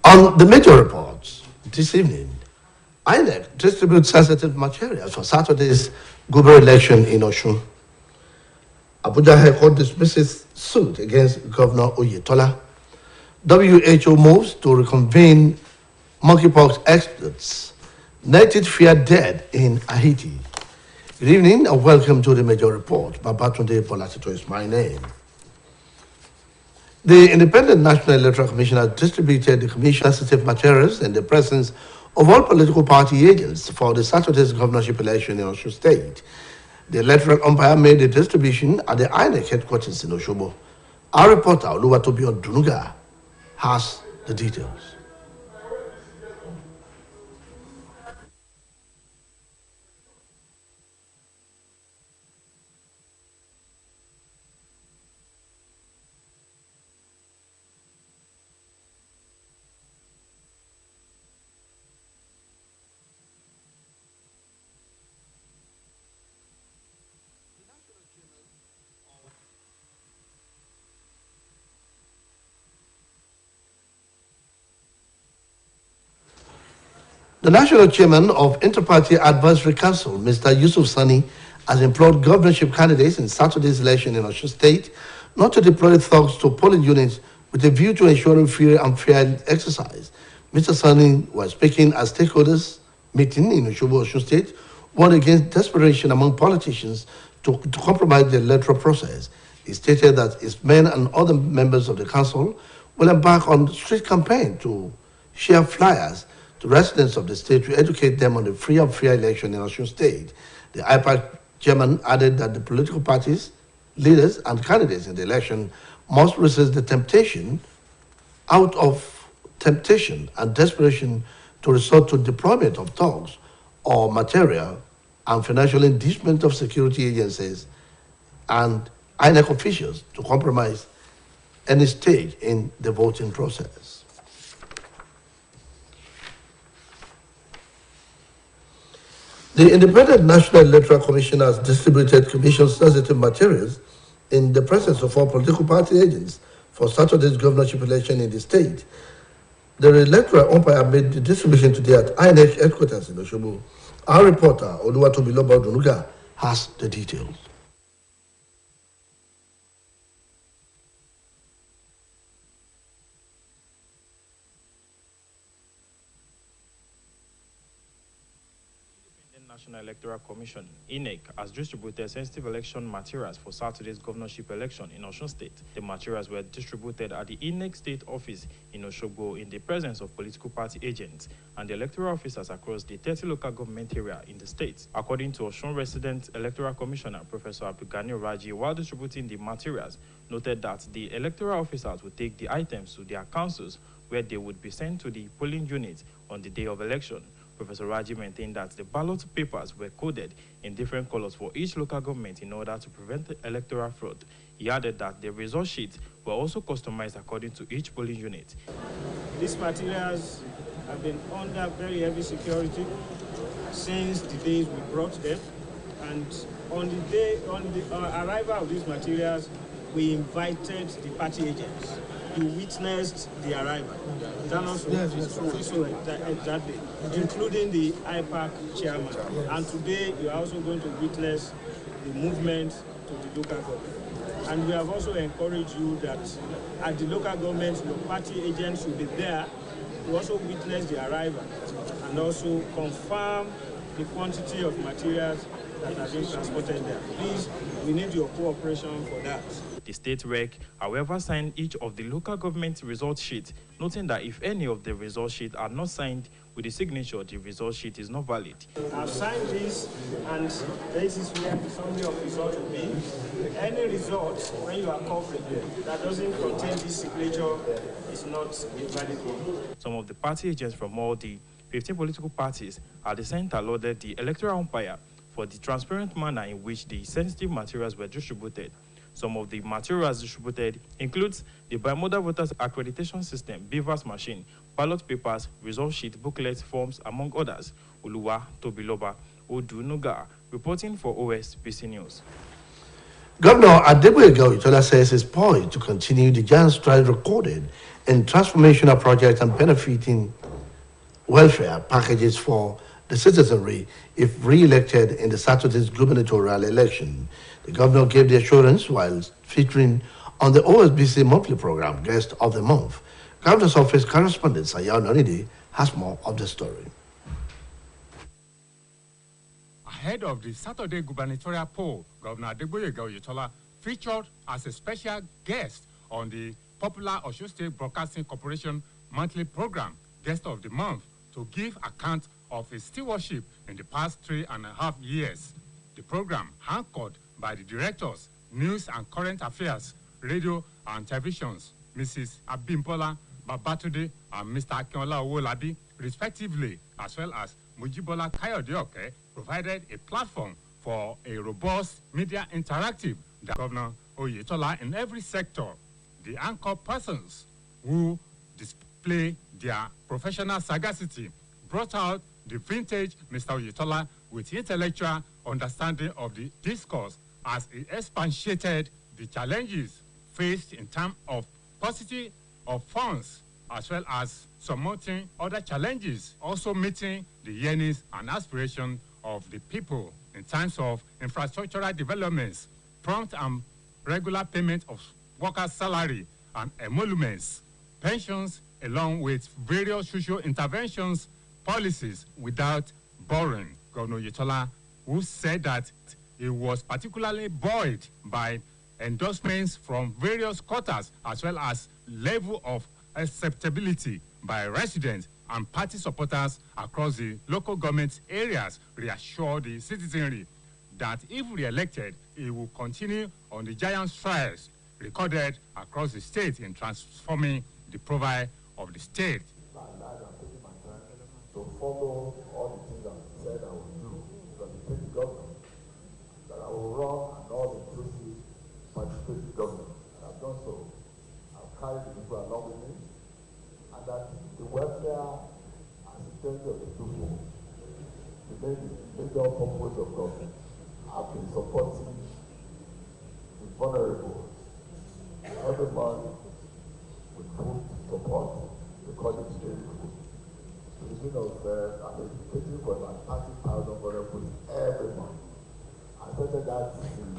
On the major reports this evening, INEC distributes sensitive materials for Saturday's gubernatorial election in Osun. Abuja High Court dismisses suit against Governor Oyetola. WHO moves to reconvene monkeypox experts. United fear dead in Haiti. Good evening and welcome to the major report. Babatunde Bolatito is my name. The Independent National Electoral Commission has distributed the commission's sensitive materials in the presence of all political party agents for the Saturday's governorship election in Osun State. The electoral umpire made the distribution at the INEC headquarters in Osogbo. Our reporter, Oluwatobi Odunuga, has the details. The National Chairman of Interparty Advisory Council, Mr. Yusuf Sani, has implored governorship candidates in Saturday's election in Osun State not to deploy thugs to polling units with a view to ensuring fair and fair exercise. Mr. Sani was speaking at stakeholders meeting in Osogbo, Osun State, warned against desperation among politicians to compromise the electoral process. He stated that his men and other members of the council will embark on street campaign to share flyers to residents of the state to educate them on the free and fair election in Osun State. The IPAC chairman added that the political parties, leaders, and candidates in the election must resist the temptation out of temptation and desperation to resort to deployment of thugs or material and financial inducement of security agencies and INEC officials to compromise any stage in the voting process. The Independent National Electoral Commission has distributed commission-sensitive materials in the presence of all political party agents for Saturday's governorship election in the state. The electoral umpire made the distribution today at INEC headquarters in Osogbo. Our reporter, Oluwatobi Odunuga, has the details. National Electoral Commission, INEC, has distributed sensitive election materials for Saturday's governorship election in Osun State. The materials were distributed at the INEC State Office in Osogbo in the presence of political party agents and the electoral officers across the 30 local government area in the state. According to Osun resident Electoral Commissioner Professor Abdulgani Raji, while distributing the materials, noted that the electoral officers would take the items to their councils where they would be sent to the polling unit on the day of election. Professor Raji maintained that the ballot papers were coded in different colors for each local government in order to prevent electoral fraud. He added that the result sheets were also customized according to each polling unit. These materials have been under very heavy security since the days we brought them, and on the arrival of these materials, we invited the party agents. You witnessed the arrival. Is that also? Yes. So exactly, including the IPAC chairman. And today you are also going to witness the movement to the local government. And we have also encouraged you that at the local government, your party agents should be there to also witness the arrival and also confirm the quantity of materials that are being transported there. Please, we need your cooperation for that. The state rec, however, signed each of the local government result sheets, noting that if any of the result sheets are not signed with the signature, the result sheet is not valid. I've signed this, and this is where the summary of result will be. Any result, when you are covering, that doesn't contain this signature is not a valid one. Some of the party agents from all the 15 political parties at the center lauded the electoral umpire for the transparent manner in which the sensitive materials were distributed. Some of the materials distributed includes the bimodal voters accreditation system, BVAS machine, ballot papers, result sheet, booklets, forms, among others. Oluwatobi Odunuga, reporting for OSBC News. Governor Adeboye Itola says is poised to continue the giant strides recorded in transformational projects and benefiting welfare packages for the citizenry if re-elected in the Saturday's gubernatorial election. The governor gave the assurance while featuring on the OSBC monthly program, Guest of the Month. Governor's Office correspondent Sayao Nonide has more of the story. Ahead of the Saturday gubernatorial poll, Governor Adeboye Itola featured as a special guest on the popular Osun State Broadcasting Corporation monthly program, Guest of the Month, to give account of his stewardship in the past 3.5 years. The program, anchored by the directors, News and Current Affairs, Radio and Televisions, Mrs. Abimbola Babatunde and Mr. Akinola Owolabi, respectively, as well as Mujibola Kayode-Oke, provided a platform for a robust media interactive that Governor Oyetola in every sector. The anchor persons who display their professional sagacity brought out the vintage Mr. Oyetola with intellectual understanding of the discourse as he expatiated the challenges faced in terms of paucity of funds, as well as surmounting other challenges, also meeting the yearnings and aspirations of the people in terms of infrastructural developments, prompt and regular payment of workers' salary and emoluments, pensions, along with various social interventions, policies without borrowing. Governor Oyetola, who said that he was particularly buoyed by endorsements from various quarters as well as level of acceptability by residents and party supporters across the local government areas, reassured the citizenry that if re-elected, he will continue on the giant strides recorded across the state in transforming the profile of the state. To follow all the things I said I would do, because the state government, that I will run an all-inclusive participatory government. And I've done so. I've carried the people along with me, and that the welfare and security of the people, the major purpose of government, I've been supporting the vulnerable, everybody with food support, the college students. To the tune of, I'm educating for about 30,000 vulnerable every month. I started that in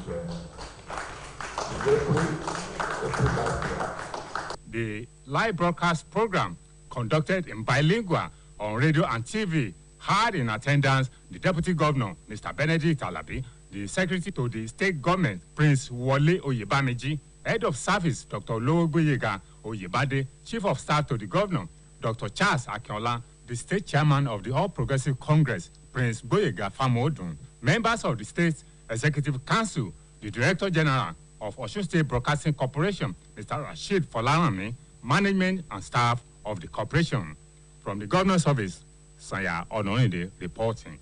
The live broadcast program, conducted in bilingual on radio and TV, had in attendance the Deputy Governor, Mr. Benedict Alabi, the Secretary to the State Government, Prince Wole Oyebamiji, Head of Service, Dr. Olowogbeyega Oyebade, Chief of Staff to the Governor, Dr. Charles Akinola, the State Chairman of the All Progressive Congress, Prince Boyega Famodun, members of the State Executive Council, the Director General of Osun State Broadcasting Corporation, Mr. Rashid Folarami, management and staff of the corporation. From the Governor's Office, Saya Onoide reporting.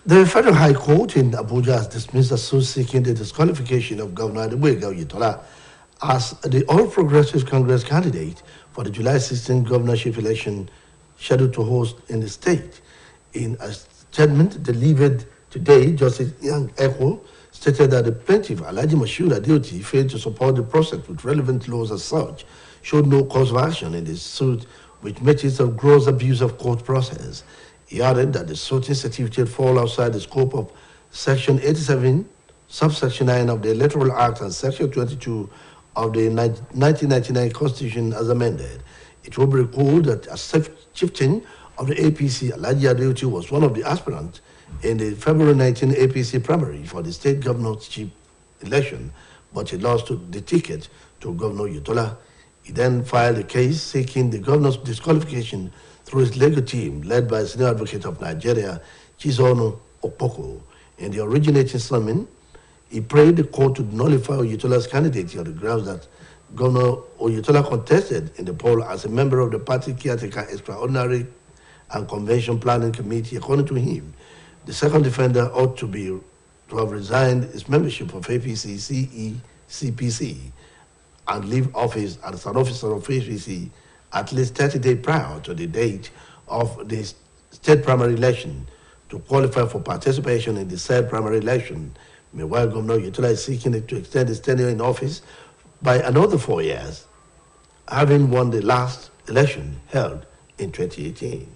The Federal High Court in Abuja has dismissed a suit seeking the disqualification of Governor Adeboye Itola as the All Progressive Congress candidate for the July 16 governorship election scheduled to host in the state. In a statement delivered today, Justice Yang Eko stated that the plaintiff, Alhaji Moshood Adeoti, failed to support the process with relevant laws as such, showed no cause of action in the suit, which makes it a gross abuse of court process. He added that the suit certificate fall outside the scope of Section 87, subsection 9 of the Electoral Act and Section 22 of the 1999 Constitution as amended. It will be recalled that as chieftain of the APC, Alhaji Adeoti was one of the aspirants in the February 19 APC primary for the state governorship election, but he lost the ticket to Governor Itola. He then filed a case seeking the governor's disqualification through his legal team, led by Senior Advocate of Nigeria, Chizono Okpoko. In the originating sermon, he prayed the court to nullify Oyetola's candidacy on the grounds that Governor Oyetola contested in the poll as a member of the party caretaker extraordinary and convention planning committee. According to him, the second defender ought to have resigned his membership of APC CECPC and leave office as an officer of APC at least 30 days prior to the date of the state primary election to qualify for participation in the said primary election Meanwhile, Governor Oyetola is seeking to extend his tenure in office by another 4 years, having won the last election held in 2018.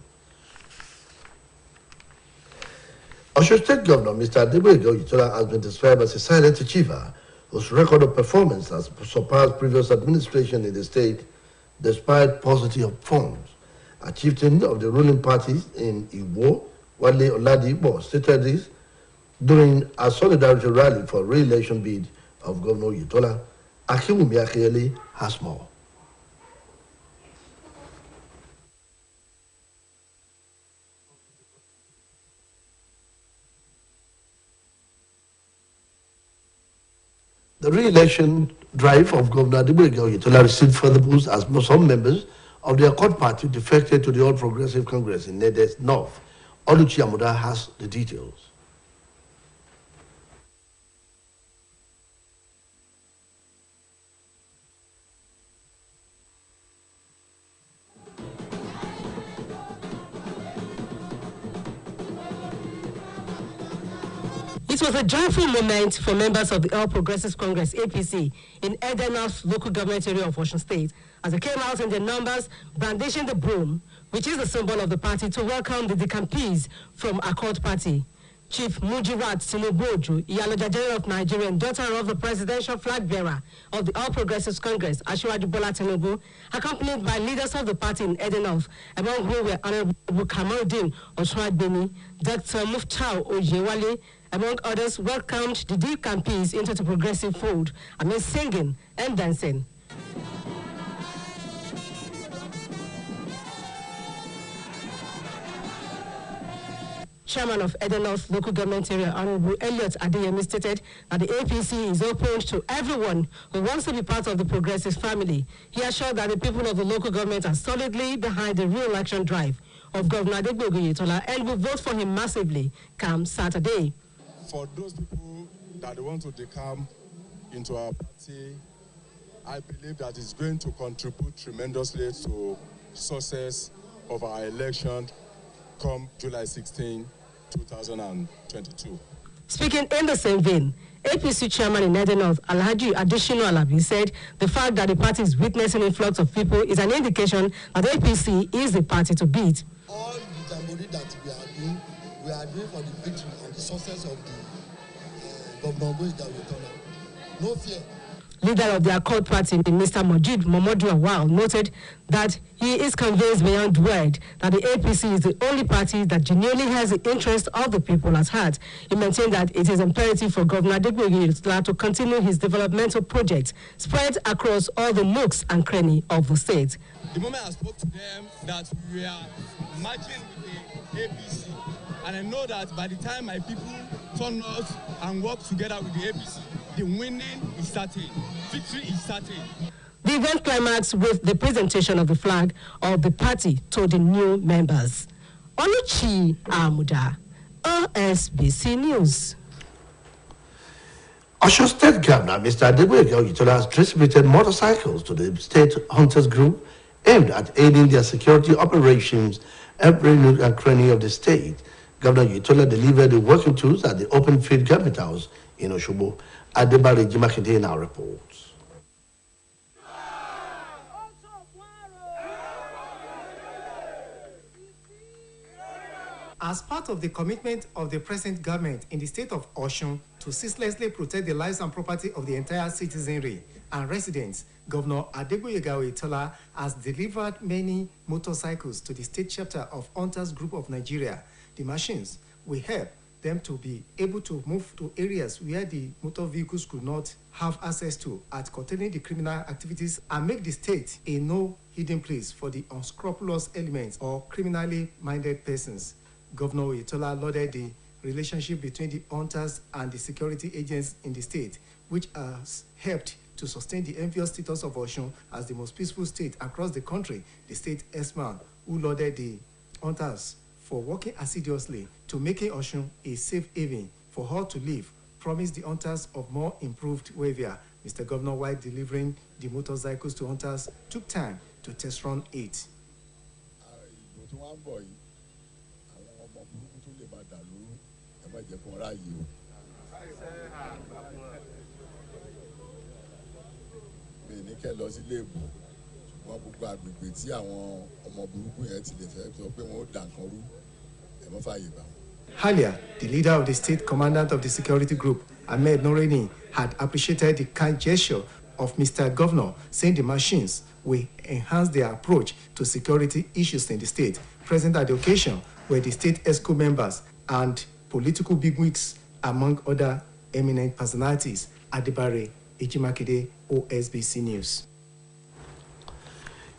Osun State Governor Mr. Adegboyega Oyetola has been described as a silent achiever whose record of performance has surpassed previous administration in the state despite paucity of funds. A chieftain of the ruling party in Iwo, Wale Oladipo, stated this during a solidarity rally for re-election bid of Governor Oyetola. Akiwumi Akiyele has more. The re-election drive of Governor Adegboyega Oyetola received further boost as some members of the Accord Party defected to the All Progressive Congress in Nedes North. Oluchi Amuda has the details. It was a joyful moment for members of the All Progressives Congress, APC, in Edenhouse local government area of Osun State, as they came out in their numbers, brandishing the broom, which is the symbol of the party, to welcome the decampees from Accord Party. Chief Mujirat Tinubu, Iyaloja General of Nigeria and daughter of the presidential flag bearer of the All Progressives Congress, Asiwaju Bola Tinubu, accompanied by leaders of the party in Edenhouse, among whom were Honorable Kamaruddin Osuagbeni, Dr. Muftau Oyewale, among others, welcomed the decampees into the progressive fold amid singing and dancing. Chairman of Edenhouse local government area, Honorable Elliot Adeyemi, stated that the APC is open to everyone who wants to be part of the progressive family. He assured that the people of the local government are solidly behind the re-election drive of Governor Adegboyega Oyetola and will vote for him massively come Saturday. For those people that want to decamp into our party, I believe that it's going to contribute tremendously to success of our election come July 16, 2022. Speaking in the same vein, APC chairman in Edenhouse, Alhaji Adeshino Alabi, said the fact that the party is witnessing influx of people is an indication that APC is the party to beat. All the jamboree that we are doing for the victory and the success of the Governor Oyetola. No fear. Leader of the Accord Party, Mr. Momodu Awal, noted that he is convinced beyond word that the APC is the only party that genuinely has the interest of the people at heart. He maintained that it is imperative for Governor Adegboyega Oyetola to continue his developmental projects spread across all the nooks and crannies of the state. The moment I spoke to them that we are marching with the APC, and I know that by the time my people turn out and work together with the APC, the winning is certain. Victory is certain. The event climaxed with the presentation of the flag of the party to the new members. Oluchi Amuda, OSBC News. Osun State Governor Mr. Adegboyega Oyetola has distributed motorcycles to the state hunters group aimed at aiding their security operations every nook and cranny of the state. Governor Oyetola delivered the working tools at the open field government house in Osogbo. Adebare Jimakinde now reports. As part of the commitment of the present government in the state of Osun to ceaselessly protect the lives and property of the entire citizenry and residents, Governor Adegboyega Oyetola has delivered many motorcycles to the state chapter of Hunters Group of Nigeria. The machines will help them to be able to move to areas where the motor vehicles could not have access to, at curtailing the criminal activities and make the state a no hidden place for the unscrupulous elements or criminally minded persons. Governor Oyetola lauded the relationship between the hunters and the security agents in the state, which has helped to sustain the envious status of Osun as the most peaceful state across the country. The state S-man, who lauded the hunters for working assiduously to making Osun a safe haven for all to live, promised the hunters of more improved behavior. Mr. Governor, while delivering the motorcycles to hunters, took time to test run 8. mi ní kẹ́ lọ sí ilé ìbò ṣùgbọ́n gbogbo àgbègbè tí àwọn ọmọ burúkú yẹn ti lè fẹ́ sọ pé wọ́n ó dà nǹkan rú ẹ̀ mọ́ fààyè bá wọn. Earlier, the leader of the state commandant of the security group, Ahmed Noreni, had appreciated the kind gesture of Mr. Governor, saying the machines will enhance their approach to security issues in the state. Present at the occasion were the state ESCO members and political bigwigs, among other eminent personalities. Adibare Ejimakide, OSBC News.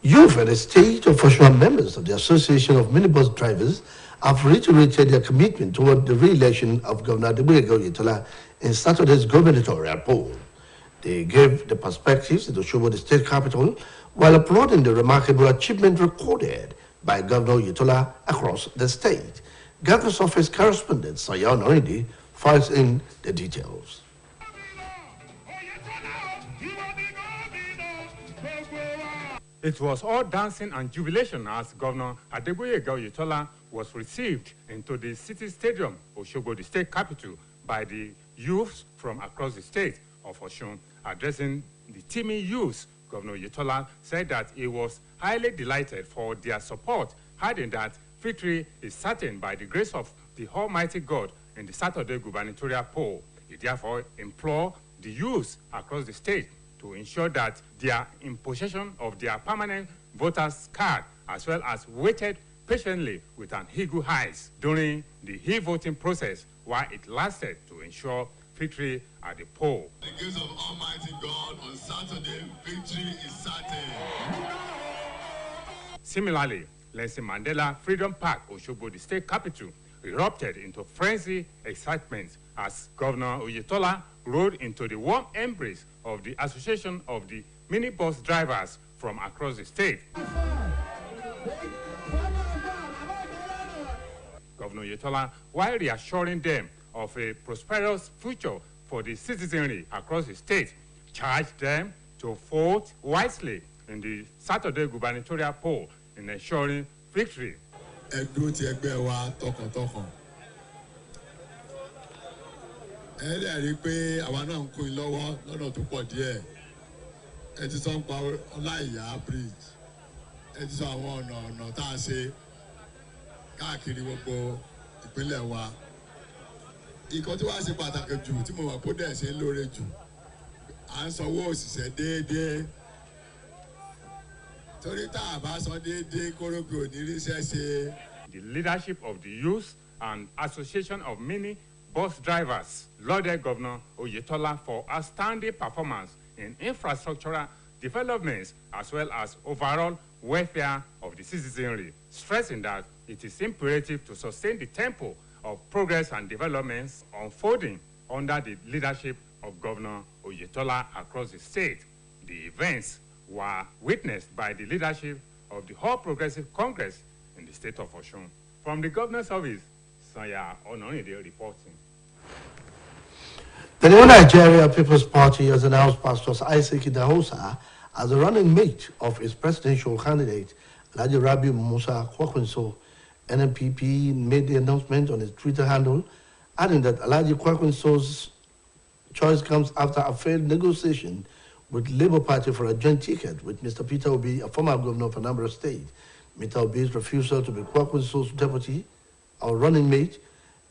Youth and the state official members of the Association of Minibus Drivers have reiterated their commitment toward the re-election of Governor Adegboyega Oyetola in Saturday's gubernatorial poll. They gave the perspectives in the state capital while applauding the remarkable achievement recorded by Governor Oyetola across the state. Governor's office correspondent Sayan Orindi files in the details. It was all dancing and jubilation as Governor Adegboyega Oyetola was received into the city stadium, Osogbo, the state capital, by the youths from across the state of Osun. Addressing the teeming youths, Governor Oyetola said that he was highly delighted for their support, adding that victory is certain by the grace of the Almighty God in the Saturday gubernatorial poll. He therefore implored the youths across the state to ensure that they are in possession of their permanent voters card, as well as waited patiently with an eagle eyes during the e-voting process while it lasted to ensure victory at the poll. The grace of Almighty God on Saturday, victory is certain. Similarly, Nelson Mandela Freedom Park, Osogbo, the state capital, erupted into frenzy excitement as Governor Oyetola rode into the warm embrace of the Association of the Minibus Drivers from across the state. Governor Oyetola, while reassuring them of a prosperous future for the citizenry across the state, charged them to vote wisely in the Saturday gubernatorial poll in ensuring victory. ẹ dẹ̀ rí i pé àwa náà ń kún in lọ́wọ́ lọ́nà tó pọ̀ díẹ̀ ẹ ti sọ ń pa Ọláìyá bridge ẹ ti sọ àwọn ọ̀nà tá a ṣe káàkiri gbogbo ìpínlẹ̀ wa ìkan tí wàá ṣe pàtàkì jù tí mo mọ̀ pé ó dẹ̀ ṣe ń lóore jù à ń sanwó òṣìṣẹ́ déédéé torí tá a bá san déédéé kórópì ò ní ríṣẹ́ ṣe. The leadership of the youth and Association of Mini Bus Drivers lauded Governor Oyetola for outstanding performance in infrastructural developments as well as overall welfare of the citizenry, stressing that it is imperative to sustain the tempo of progress and developments unfolding under the leadership of Governor Oyetola across the state. The events were witnessed by the leadership of the All Progressive Congress in the state of Osun. From the governor's office, Sanya Onorinde reporting. The New Nigeria People's Party has announced Pastor Isaac Idahosa as the running mate of its presidential candidate, Alhaji Rabi Musa Kwakunso. NNPP made the announcement on its Twitter handle, adding that Alhaji Kwakunso's choice comes after a failed negotiation with Labour Party for a joint ticket with Mr. Peter Obi, a former governor of Anambra State. Mr. Obi's refusal to be Kwakunso's deputy or running mate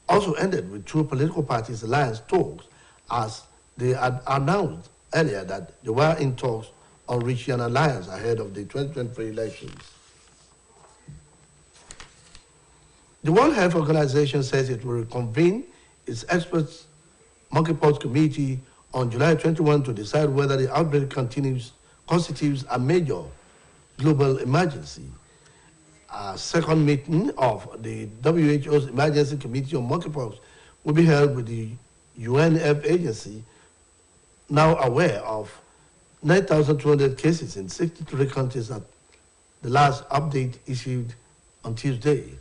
also ended with two political parties' alliance talks, as they had announced earlier that they were in talks on reaching an alliance ahead of the 2023 elections. The World Health Organization says it will reconvene its experts monkeypox committee on July 21 to decide whether the outbreak constitutes a major global emergency. A second meeting of the WHO's Emergency Committee on Monkeypox will be held with the UNF agency, now aware of 9,200 cases in 63 countries at the last update issued on Tuesday.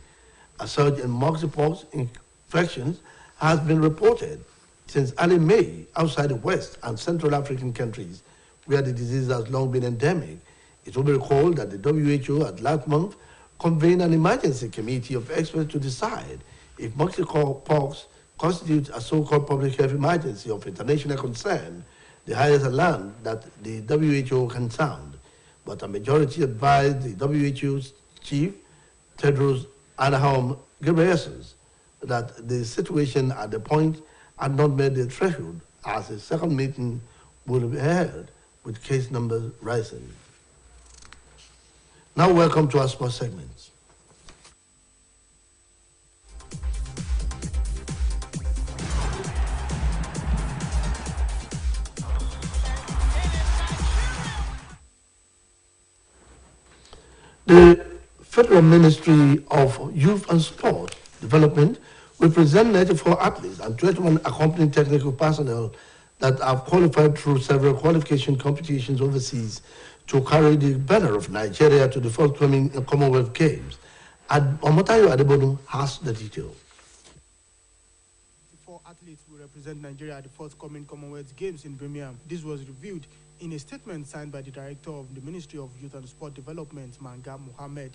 A surge in monkeypox infections has been reported since early May outside the West and Central African countries, where the disease has long been endemic. It will be recalled that the WHO at last month convened an emergency committee of experts to decide if monkeypox constitutes a so-called public health emergency of international concern, the highest alarm that the WHO can sound. But a majority advised the WHO's chief, Tedros Adhanom Ghebreyesus, that the situation at the point had not met the threshold, as a second meeting will be held with case numbers rising. Now welcome to our sports segments. The Federal Ministry of Youth and Sport Development will present 94 athletes and 21 accompanying technical personnel that have qualified through several qualification competitions overseas to carry the banner of Nigeria to the forthcoming Commonwealth Games. Omotayo Adebodu has the details. 4 athletes will represent Nigeria at the forthcoming Commonwealth Games in Birmingham. This was revealed in a statement signed by the Director of the Ministry of Youth and Sport Development, Manga Mohammed.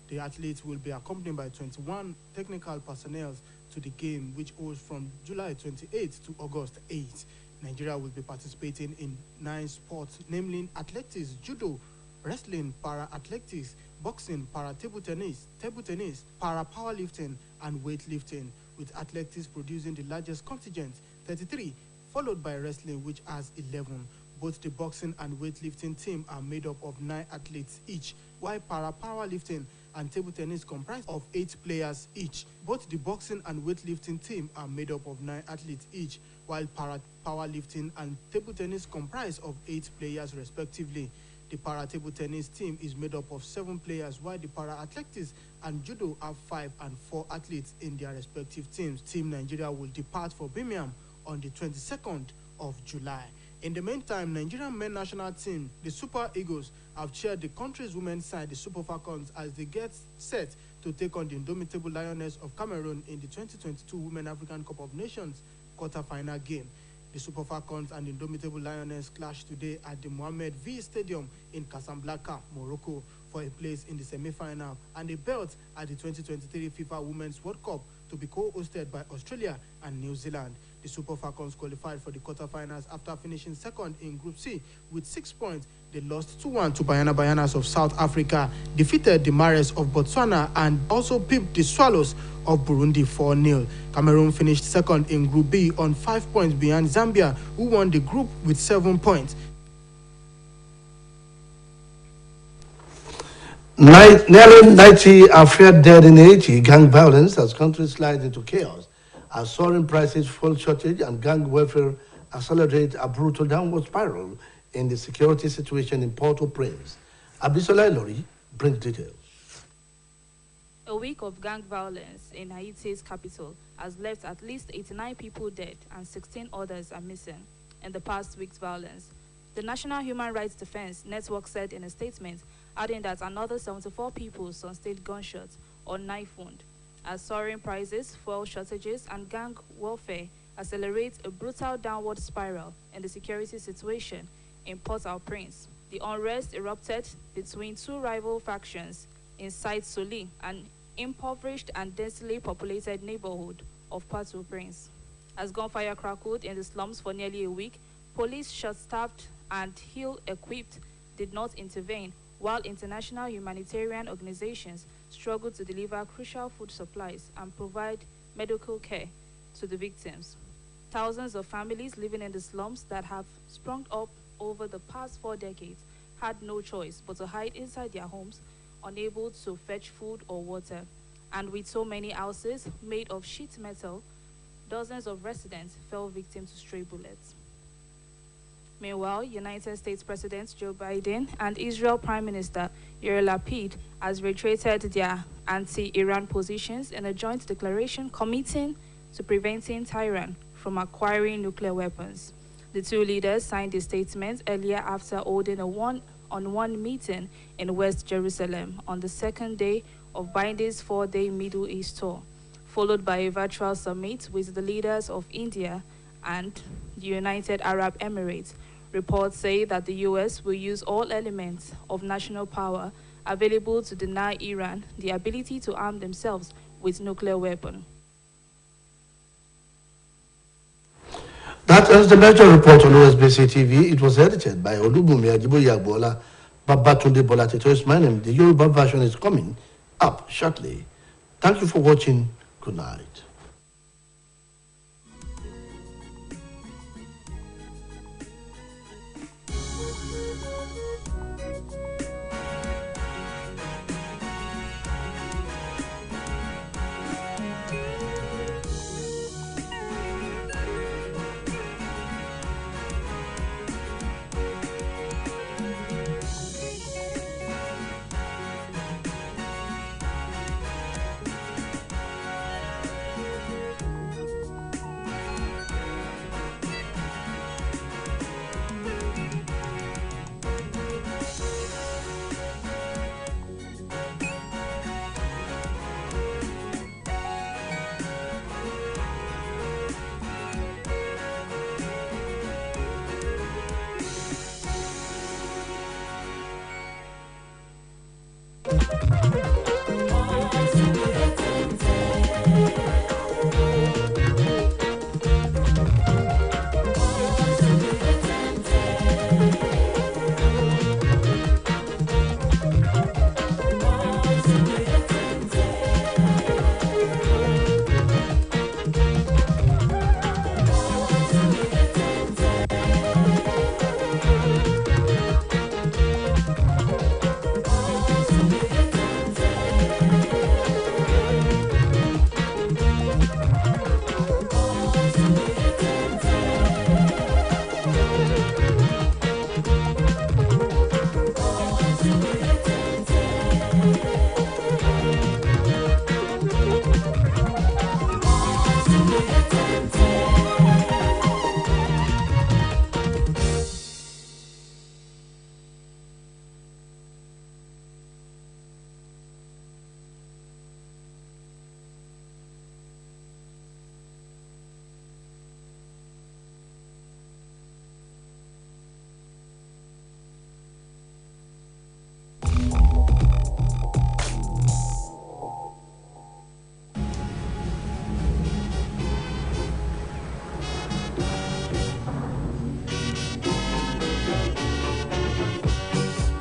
The athletes will be accompanied by 21 technical personnel to the game, which holds from July 28 to August 8. Nigeria will be participating in 9 sports, namely athletics, judo, wrestling, para-athletics, boxing, para-table tennis, para-powerlifting, and weightlifting, with athletics producing the largest contingent, 33, followed by wrestling, which has 11. Both the boxing and weightlifting team are made up of 9 athletes each, while para-powerlifting and table tennis comprise of 8 players each. Both the boxing and weightlifting team are made up of 9 athletes each, while para-powerlifting and table tennis comprise of 8 players respectively. The para-table tennis team is made up of 7 players, while the para-athletics and judo have 5 and 4 athletes in their respective teams. Team Nigeria will depart for Birmingham on the 22nd of July. In the meantime, Nigerian men national team, the Super Eagles, have cheered the country's women's side, the Super Falcons, as they get set to take on the indomitable Lioness of Cameroon in the 2022 Women African Cup of Nations quarter-final game. The Super Falcons and the indomitable Lioness clash today at the Mohammed V Stadium in Casablanca, Morocco, for a place in the semi-final and a belt at the 2023 FIFA Women's World Cup to be co-hosted by Australia and New Zealand. The Super Falcons qualified for the quarterfinals after finishing second in Group C with 6 points. They lost 2-1 to Bayanas of South Africa, defeated the Mares of Botswana, and also pipped the Swallows of Burundi 4-0. Cameroon finished second in Group B on 5 points behind Zambia, who won the group with 7 points. Nearly 90 are feared dead in Haiti. Gang violence as country slides into chaos, as soaring prices, fuel shortage, and gang welfare accelerate a brutal downward spiral in the security situation in Port-au-Prince. Abisola Lori brings details. A week of gang violence in Haiti's capital has left at least 89 people dead and 16 others are missing in the past week's violence. The National Human Rights Defense Network said in a statement, adding that another 74 people sustained gunshots or knife wound, as soaring prices, fuel shortages, and gang warfare accelerate a brutal downward spiral in the security situation in Port-au-Prince. The unrest erupted between 2 rival factions inside Soli, an impoverished and densely populated neighborhood of Port-au-Prince. As gunfire crackled in the slums for nearly a week, police short-staffed and ill-equipped did not intervene, while international humanitarian organizations struggled to deliver crucial food supplies and provide medical care to the victims. Thousands of families living in the slums that have sprung up over the past 4 decades had no choice but to hide inside their homes, unable to fetch food or water. And with so many houses made of sheet metal, dozens of residents fell victim to stray bullets. Meanwhile, United States President Joe Biden and Israel Prime Minister Yair Lapid has reiterated their anti-Iran positions in a joint declaration committing to preventing Tehran from acquiring nuclear weapons. The 2 leaders signed a statement earlier after holding a one-on-one meeting in West Jerusalem on the 2nd day of Biden's 4-day Middle East tour, followed by a virtual summit with the leaders of India and the United Arab Emirates. Reports say that the U.S. will use all elements of national power available to deny Iran the ability to arm themselves with nuclear weapons. That is the major report on OSBC TV. It was edited by Olubumi Ajiboye Babatunde Bolate. To my name, the Yoruba version is coming up shortly. Thank you for watching. Good night.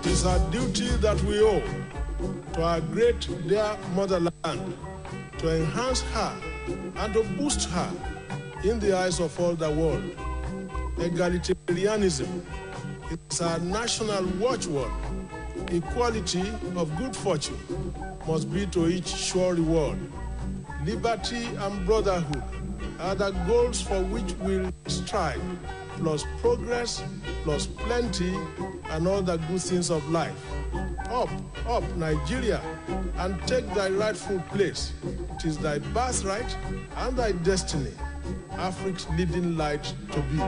It is our duty that we owe to our great dear motherland to enhance her and to boost her in the eyes of all the world. Egalitarianism is our national watchword. Equality of good fortune must be to each sure reward. Liberty and brotherhood are the goals for which we'll strive, plus progress, plus plenty, and all the good things of life. Up, up, Nigeria, and take thy rightful place. It is thy birthright and thy destiny, Africa's leading light to be.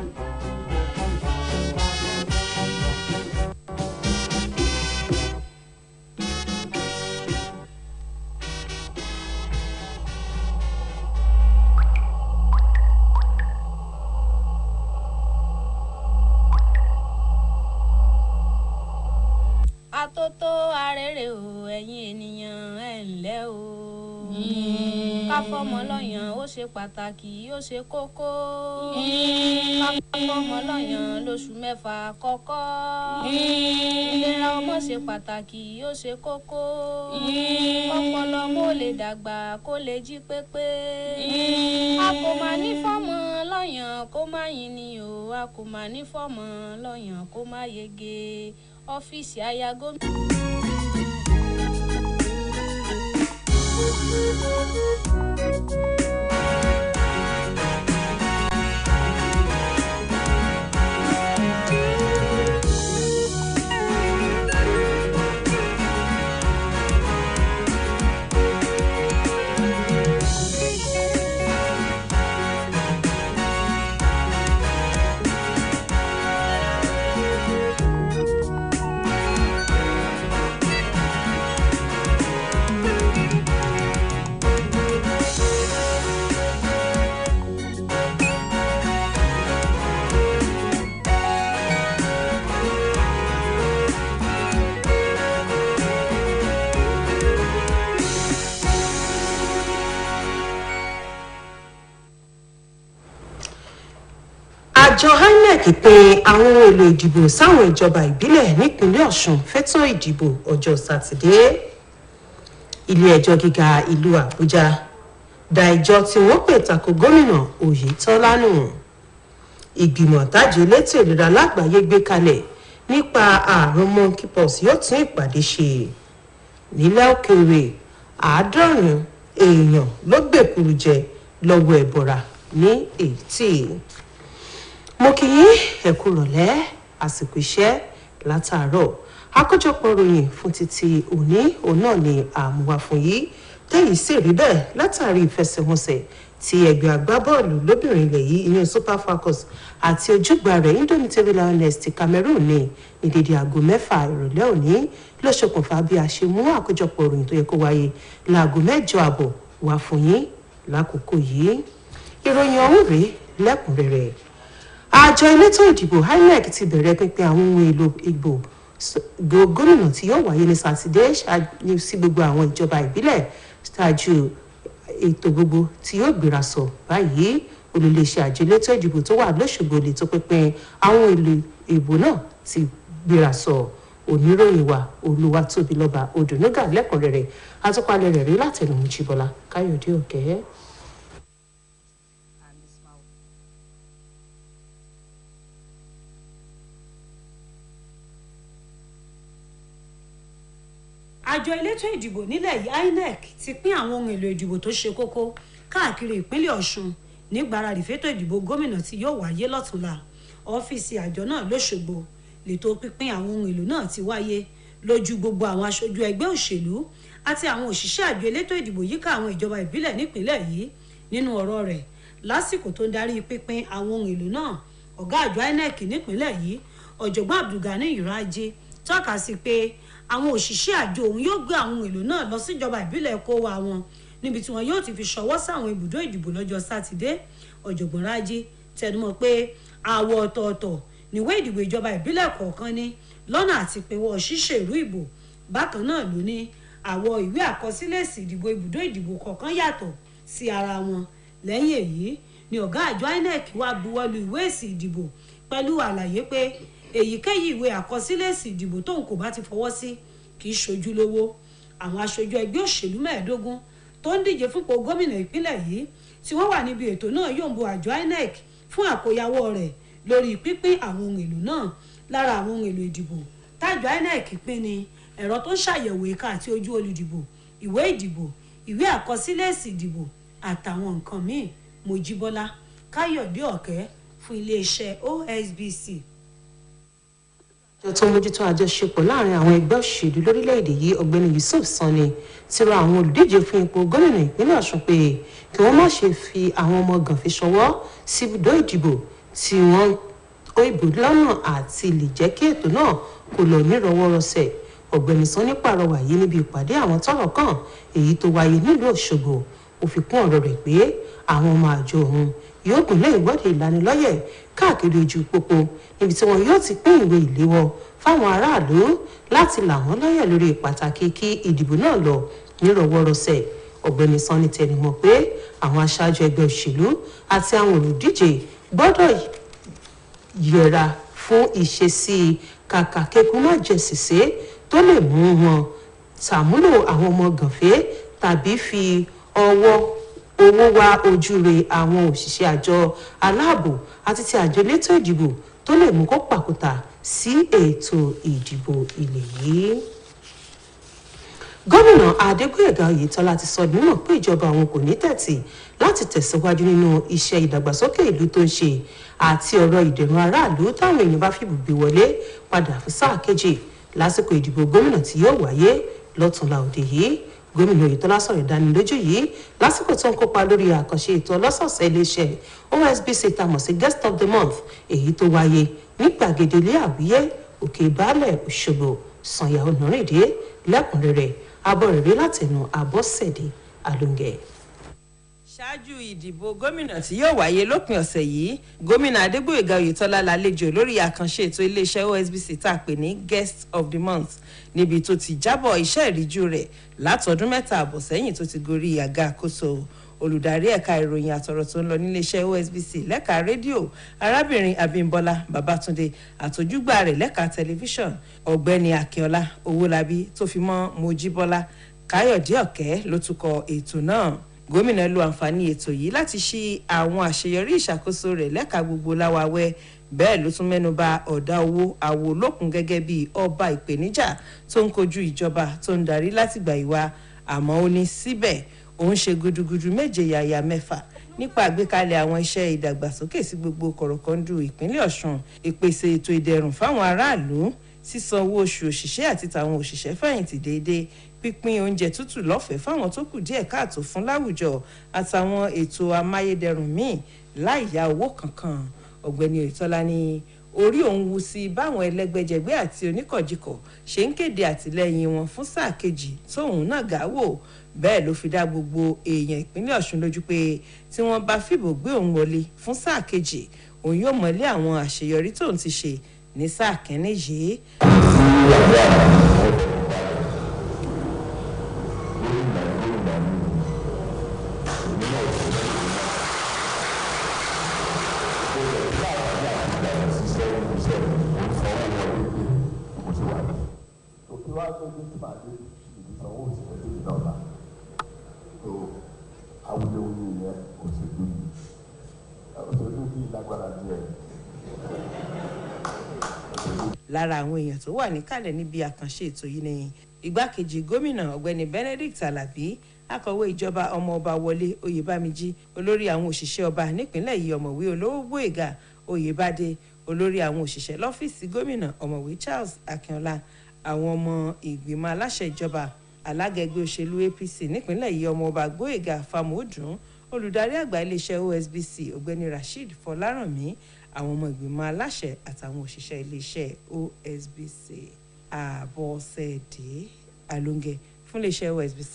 Atótó arére o ẹ̀yin ènìyàn ẹ ǹlẹ́ o. Ká fọ́mọ lọ́yàn ó ṣe pàtàkì ó ṣe kókó. Ká fọ́mọ lọ́yàn lóṣù mẹ́fà àkọ́kọ́. Ìlera ọmọ ṣe pàtàkì ó ṣe kókó. Ọpọlọ ọmọ ó lè dàgbà kó lè jí pépé. A kò máa ní fọ́mọ lọ́yàn kó má yin ni o. A kò máa ní fọ́mọ lọ́yàn kó má yege. Ọ́fíìsì aya gómìnà. àjọ INEC pé àwọn ohun èlò ìdìbò sáwọn ìjọba ìbílẹ̀ nípínlẹ̀ Ọ̀ṣun fẹ́tọ̀ ìdìbò ọjọ́ Sátidé. Ilé-ẹjọ́ gíga ìlú Àbújá dá ẹjọ́ tí wọ́n pè tako gómìnà Oyètọ́lá nù. Ìgbìmọ̀ tájọ elétò ìlera lágbàáyé gbé kalẹ̀ nípa àrùn monkeypox yóò tún ìpàdé ṣe. Nílẹ̀ òkèèrè 70 èèyàn ló gbèkúrú jẹ lọ́wọ́ ẹ̀bọ̀ra ní Haiti. Mo kí yín ẹ kú ìrọ̀lẹ́ àsìkò iṣẹ́ látàárọ̀. Àkójọpọ̀ ròyìn fún títí òní náà ni àmúwá fún yìí tẹ́yìn sì rí bẹ́ẹ̀ látàrí ìfẹsẹ̀wọnsẹ̀ tí ẹgbẹ́ agbábọ́ọ̀lù lóbìnrin ilẹ̀ yìí ìyẹn Super Falcons àti ojúgbà rẹ̀ Indomitable Lioness ti Cameroon ní dédé aago 6 ìrọ̀lẹ́ òní ló ṣokùnfà bí a ṣe mú àkójọpọ̀ ròyìn tó yẹ kó wáyé láago 6:30 wá fún yín lákòókò yìí. Ìròyìn ọ̀hún rèé lẹ́kùnrẹ́rẹ́. Àjọ elétò ìdìbò INEC ti bẹ̀rẹ̀ pínpín àwọn ohun èlò ìbò gómìnà tí yóò wáyé ní Sátidé ṣáájú sí gbogbo àwọn ìjọba ìbílẹ̀ ṣáájú ètò gbogbo tí yóò gbéra sọ báyìí. Olùléṣẹ́ àjọ elétò ìdìbò tó wà lóṣogbo lè tó pínpín àwọn èlò ìbò náà ti gbéra sọ. Oníròyìn wa Olúwatóbilọ́ba Odùnúgà lẹ́kùnrẹ́rẹ́ àtúpalẹ̀ rẹ̀ rí látẹnu Jíbọ́lá Káyọ̀dé Òkè. Àjọ elétò ìdìbò nílẹ̀ yìí INEC ti pín àwọn ohun èlò ìdìbò tó ṣe kókó káàkiri ìpínlẹ̀ Ọ̀ṣun nígbáradì fétò ìdìbò gómìnà tí yóò wáyé lọ́tùnla. Ọ́fíìsì àjọ náà lóṣogbo lètò pínpín àwọn ohun èlò náà ti wáyé lójú gbogbo àwọn aṣojú ẹgbẹ́ òṣèlú àti àwọn òṣìṣẹ́ àjọ elétò ìdìbò yíká àwọn ìjọba ìbílẹ̀ nípínlẹ̀ yìí. Nínú ọ̀rọ̀ rẹ̀ lásìkò tó ń darí pínpín àwọn ohun èlò náà, ọ̀gá àjọ INEC nípínlẹ̀ yìí ọ̀jọ̀gbọ́n Abdulgani Iraji tọ́ka sí pé àwọn òṣìṣẹ́ àjọ òun yóò gbé àwọn èlò náà lọ síjọba ìbílẹ̀ kó wa wọn níbi tí wọn yóò ti fi ṣọwọ́ sáwọn ibùdó ìdìbò lọ́jọ́ Sátidé. Ọ̀jọ̀gbọ́n Rájí tẹnumọ́ pé àwọ̀ ọ̀tọ̀ọ̀tọ̀ níwé ìdìbò ìjọba ìbílẹ̀ kọ̀ọ̀kan ní lọ́nà àti pinwọ́ ṣíṣe ìrú ìbò. Bákan náà ló ní àwọ̀ ìwé àkọsílẹ̀ èsì ìdìbò ibùdó ìdìbò kọ̀ọ̀kan yàtọ̀ sí ara wọn. Lẹ́yìn èyí ni ọ̀gá àjọ INEC wá buwọ́lu ìwé èsì ìdìbò pẹ̀lú àlàyé pé èyíkéyìí ìwé àkọsílẹ̀ èsì ìdìbò tóun kò bá ti fọwọ́ sí kì í ṣojúlówó. Àwọn aṣojú ẹgbẹ́ òṣèlú 15 tó ń díje fúnpò gómìnà ìpínlẹ̀ yìí tí wọ́n wà níbi ètò náà yóò bo àjọ INEC fún àkóyawọ́ rẹ̀ lórí pínpín àwọn ohun èlò náà. Lára àwọn ohun èlò ìdìbò tájọ INEC pín ni ẹ̀rọ tó ń ṣàyẹ̀wò ìka àti ojú olùdìbò, ìwé ìdìbò, ìwé àkọsílẹ̀ èsì ìdìbò àtàwọn nǹkan míì. Mojíbọ́lá Káyọ̀dé Òkè fún iléeṣẹ́ OSBC. Àjọ tó ń mójútó àjọṣepọ̀ láàrin àwọn ẹgbẹ́ òṣèlú lórílẹ̀‐èdè yìí ọ̀gbẹ́ni Yusuf Sani ti rọ àwọn olùdíje fún ipò gómìnà ìpínlẹ̀ Ọ̀ṣun pé kí wọ́n má ṣe fi àwọn ọmọ gànfẹ́ ṣọwọ́ sí ibùdó ìdìbò tí wọ́n kó ìbò lọ́nà àti lè jẹ́ kí ètò náà kó lọ nírọ̀wọ́rọ̀sẹ̀. Ọ̀gbẹ́ni Sani pàrọwà yìí níbi ìpàdé àwọn tọ́rọ̀ kàn èyí tó wáyé nílùú Òṣogbo. Ó fi kún ọ̀rọ̀ rẹ̀ pé àwọn ọmọ àjọ òun yóò gúnlẹ̀ ìwọ́de ìlanilọ́yẹ̀ káàkiri ojú pópó níbi tí wọn yóò ti pín ìwé ìléwọ́ fáwọn aráàlú láti là wọ́n lọ́yẹ̀ lórí pàtàkì kí ìdìbò náà lọ nírọ̀wọ́rọ̀sẹ̀. Ọ̀gbẹ́ni Sani tẹnumọ́ pé àwọn aṣáájú ẹgbẹ́ òṣèlú àti àwọn olùdíje gbọ́dọ̀ yẹra fún ìṣesí kàkà kékun má jẹ sèse tó lè mú wọn ṣàmúlò àwọn ọmọ gànfẹ́ tàbí fi owó wá ojúre àwọn òṣìṣẹ́ àjọ aláàbò àti ti àjọ elétò ìdìbò tó lè mú kó pàkúta sí ètò ìdìbò ilẹ̀ yìí. Gómìnà Adégbóyèga Oyètọ́lá ti sọ nínú pé ìjọba òun kò ní tẹ̀tì láti tẹ̀síwájú nínú iṣẹ́ ìdàgbàsókè ìlú tó ń ṣe àti ọ̀rọ̀ ìdẹ̀rùn aráàlú táwọn èèyàn bá fìbò gbé wọlé padà fún sáà kejì lásìkò ìdìbò gómìnà tí yóò wáyé lọ́tùnla òde yìí. Gómìnà Oyètọ́lá sọ̀rọ̀ ìdánilójú yìí lásìkò tó ń kópa lórí àkànṣe ètò ọlọ́sọ̀ọ̀sẹ̀ iléeṣẹ́ OSBC tamọ̀ sí Guest of the Month èyí tó wáyé ní gbàgede ilé àwíyé Òkè Baálẹ̀ Òṣogbo. Sànyà Ọ̀nàrìndé lẹ́kùnrẹ́rẹ́ abọ́ rẹ̀ rí látẹnu Abọ́sẹ̀dé Alóńgẹ̀. ṣáájú ìdìbò gómìnà tí yóò wáyé lópin ọ̀sẹ̀ yìí gómìnà Adégbóyèga Oyètọ́lá lálejò lórí àkànṣe ètò iléeṣẹ́ OSBC tá a pè ní guest of the month níbi tó ti jábọ̀ iṣẹ́ ìríjú rẹ̀ látọdún 3 àbọ̀ sẹ́yìn tó ti gorí àga àkóso olùdarí ẹ̀ka ìròyìn àtọ̀rọ̀ tó ń lọ níléeṣẹ́ OSBC lẹ́ka rédíò arábìnrin Abímbọ́lá Babátúndé àtòjúgbà rẹ̀ lẹ́ka tẹlifíṣọ̀n ọ̀gbẹ́ni Akínọlá Owólabí tó fi mọ́ Mojíbọ́lá Káyọ̀dé Ọ̀kẹ́ ló tukọ̀ ètò náà gómìnà lo àǹfààní ètò yìí láti ṣí àwọn àṣeyọrí ìṣàkóso rẹ̀ lẹ́ka gbogbo láwàwẹ́ bẹ́ẹ̀ ló tún mẹ́nuba ọ̀dà owó àwòlókun gẹ́gẹ́ bí ọba ìpèníjà tó ń kojú ìjọba tó ń darí látìgbà ìwà àmọ́ ó ní síbẹ̀ òun ṣe gudugudu méje yàyà mẹ́fà nípa àgbékalẹ̀ àwọn iṣẹ́ ìdàgbàsókè sí gbogbo kọ̀rọ̀kọ́ndù ìpínlẹ̀ Ọ̀ṣun ìpèsè ètò ìdẹ̀rùn fáwọn aráàlú sísan owó oṣù òṣìṣẹ́ àti tàwọn òṣìṣẹ́ fẹ̀yìntì déédéé pípín oúnjẹ tútù lọ́fẹ̀ẹ́ fáwọn tó kù díẹ̀ káàtó fún láwùjọ àtàwọn ètò amáyédẹrùn míì láì yá owó kankan ọ̀gbẹ́ni Oyètọ́lá ní orí òun wú sí báwọn ẹlẹ́gbẹ́jẹgbẹ́ àti oníkọ̀jìkọ̀ ṣe ń kéde àtìlẹ́yìn wọn fún sáà kejì tóun náà gà wò bẹ́ẹ̀ ló fi dá gbogbo èèyàn ìpínlẹ̀ Ọ̀ṣun lójú pé tí wọ́n bá fìbò gbé òun wọlé fún sáà kejì òun yóò mọ̀lé àwọn àṣeyọrí tóun ti ṣe ní sáà kẹ́ni yìí. lára àwọn èèyàn tó wà níkàlẹ̀ níbi àkànṣe ètò yìí ni igbákejì gómìnà ọ̀gbẹ́ni Benedict Alabi akọ̀wé ìjọba ọmọọba Wọlé Oyèbámijí olórí àwọn òṣìṣẹ́ ọba nípínlẹ̀ yìí ọ̀mọ̀wé Olówógbóyèga Oyèbádé olórí àwọn òṣìṣẹ́ lọ́fíìsì gómìnà ọ̀mọ̀wé Charles Akínọlá àwọn ọmọ ìgbìmọ̀ aláṣẹ ìjọba alága ẹgbẹ́ òṣèlú APC nípínlẹ̀ yìí ọmọọba Gbóyèga Fámọ̀ọ́dún olùdarí àgbà iléeṣẹ́ OSBC ọ̀gbẹ́ni Rasheed Fọlárànmí àwọn ọmọ ìgbìmọ̀ aláṣẹ àtàwọn òṣìṣẹ́ iléeṣẹ́ OSBC Àbọ̀sẹ̀dé Alóńgẹ fún iléeṣẹ́ OSBC.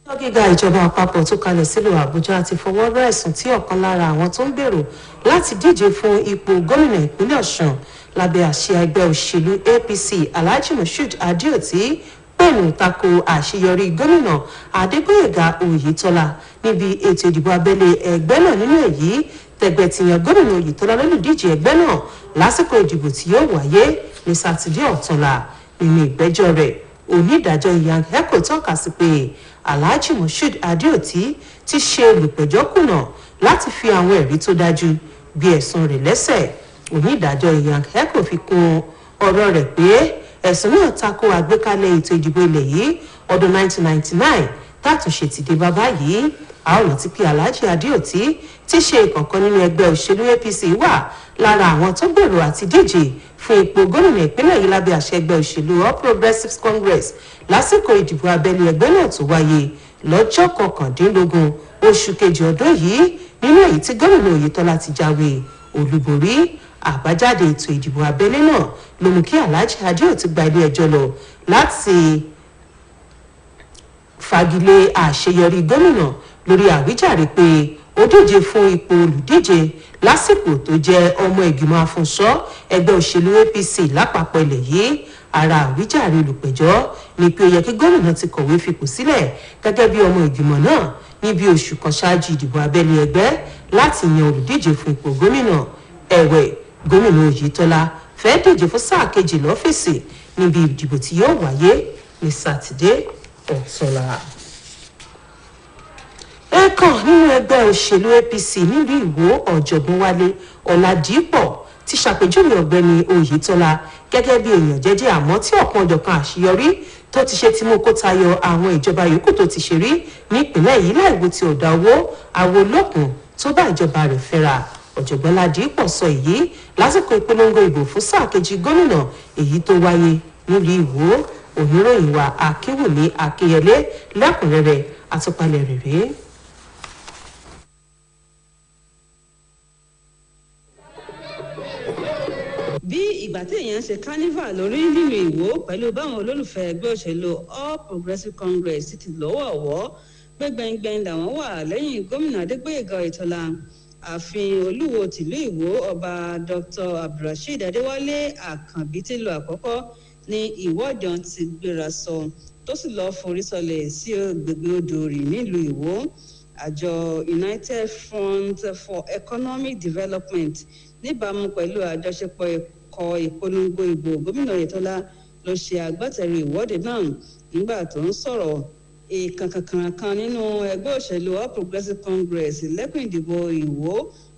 ilé-ẹjọ́ gíga ìjọba àpapọ̀ tó kalẹ̀ sílùú Àbújá ti fọwọ́ rọ́ ẹ̀sùn tí ọ̀kan lára àwọn tó ń gbèrò láti díje fún ipò gómìnà ìpínlẹ̀ Ọ̀ṣun lábẹ́ àsíá ẹgbẹ́ òṣèlú APC Alhaji Moshood Adeoti pẹ̀lú tako àṣeyọrí gómìnà Adégbóyèga Oyètọ́lá níbi ètò ìdìbò abẹ́lé ẹgbẹ́ náà nínú èyí tẹgbẹ́ ti yan gómìnà Oyètọ́lá lólùdíje ẹgbẹ́ náà lásìkò ìdìbò tí yóò wáyé ní sátidé ọ̀túnla nínú ìgbẹ́jọ́ rẹ̀ onídàájọ́ Yang Eko tọ́ka sí pé Alhaji Moshood Adeoti ti ṣe olùpẹ̀jọ́ kùnà láti fi àwọn ẹ̀rí tó dájú bí ẹ̀sùn rẹ̀ lẹ́sẹ̀ onídàájọ́ Yang Eko fi kún ọ̀rọ̀ rẹ̀ pé ẹ̀sùn náà tako àgbékalẹ̀ ètò ìdìbò ilẹ̀ yìí ọdún 1999 tàtúnṣe ti dé bàbá yìí a ó rántí pé Alhaji Adeoti ti ṣe ìkọ̀kan nínú ẹgbẹ́ òṣèlú APC wà lára àwọn tó gbèrò àti díje fún ipò gómìnà ìpínlẹ̀ yìí lábẹ́ àṣẹ ẹgbẹ́ òṣèlú All Progressives Congress lásìkò ìdìbò abẹ́lé ẹgbẹ́ náà tó wáyé lọ́jọ́ 19 oṣù kejì ọdún yìí nínú èyí tí gómìnà Oyètọ́lá ti jáwé olúborí àbájáde ètò ìdìbò abẹ́lé náà ló mú kí Alhaji Adeoti gba ilé ẹjọ́ lọ láti fagilé àṣeyọrí gómìnà lórí àwíjàre pé ó díje fún ipò olùdíje lásìkò tó jẹ́ ọmọ ìgbìmọ̀ afúnṣọ́ ẹgbẹ́ òṣèlú APC lápapọ̀ ilẹ̀ yìí ara àwíjàre olùpẹ̀jọ́ ni pé ó yẹ kí gómìnà ti kọ̀wé fipò sílẹ̀ gẹ́gẹ́ bí ọmọ ìgbìmọ̀ náà níbi oṣù kan ṣáájú ìdìbò abẹ́lé ẹgbẹ́ láti yan olùdíje fún ipò gómìnà ẹ̀wẹ̀ gómìnà Oyètọ́lá fẹ́ díje fún sáà kejì lọ́fíìsì níbi ìdìbò tí yóò wáyé ní sátidé ọ̀túnla. ẹ̀ẹ̀kan nínú ẹgbẹ́ òṣèlú APC nílùú Ìwó ọ̀jọ̀gbọ́n Wálé Ọ̀làdìpọ̀ ti ṣàpèjúwe ọ̀gbẹ́ni Oyètọ́lá gẹ́gẹ́ bí èèyàn jẹ́jẹ́ àmọ́ tí ọ̀kan ọ̀jọ̀kan àṣeyọrí tó ti ṣe tí mú kó tayọ àwọn ìjọba yòókù tó ti ṣe rí nípìnlẹ̀ yìí láìwo ti ọ̀dà owó àwòlọ́kùn tó bá ìjọba rẹ̀ fẹ́ra ọ̀jọ̀gbọ́n Ládìpọ̀ sọ èyí lásìkò ìpolongo ìbò fún sáà kejì gómìnà èyí tó wáyé nílùú Ìwó oníròyìn wa Akínwùmí Akínyẹlé lẹ́kùnrẹ́rẹ́ àtúpalẹ̀ rẹ̀ rèé. bí ìgbà tí èèyàn ṣe carnival lórí nínú Ìwó pẹ̀lú báwọn olólùfẹ́ ẹgbẹ́ òṣèlú All Progressives Congress ti lọ́wọ́ọ̀wọ́ gbẹ́gbẹ́ngbẹ́ng làwọn wà lẹ́yìn gómìnà Adégbóyèga Oyètọ́lá. Ààfin Olúwo tìlú Ìwó ọba Dr. Abdulrasheed Adéwálé Àkànbí tí lọ àkọ́kọ́ ní ìwọ́de ọ̀hún ti gbéra sọ tó sì lọ́ọ́ forí sọlẹ̀ sí gbègbè odò rì nílùú Ìwó. Àjọ United Front for Economic Development níbàámu pẹ̀lú àjọṣepọ̀ ikọ̀ ìpolongo ìbò gómìnà Oyètọ́lá ló ṣe agbátẹrù ìwọ́de náà. Nígbà tó ń sọ̀rọ̀ ìkànkànkàn nínú ẹgbẹ́ òṣèlú All Progressives Congress lẹ́kùn ìdìbò Ìwó,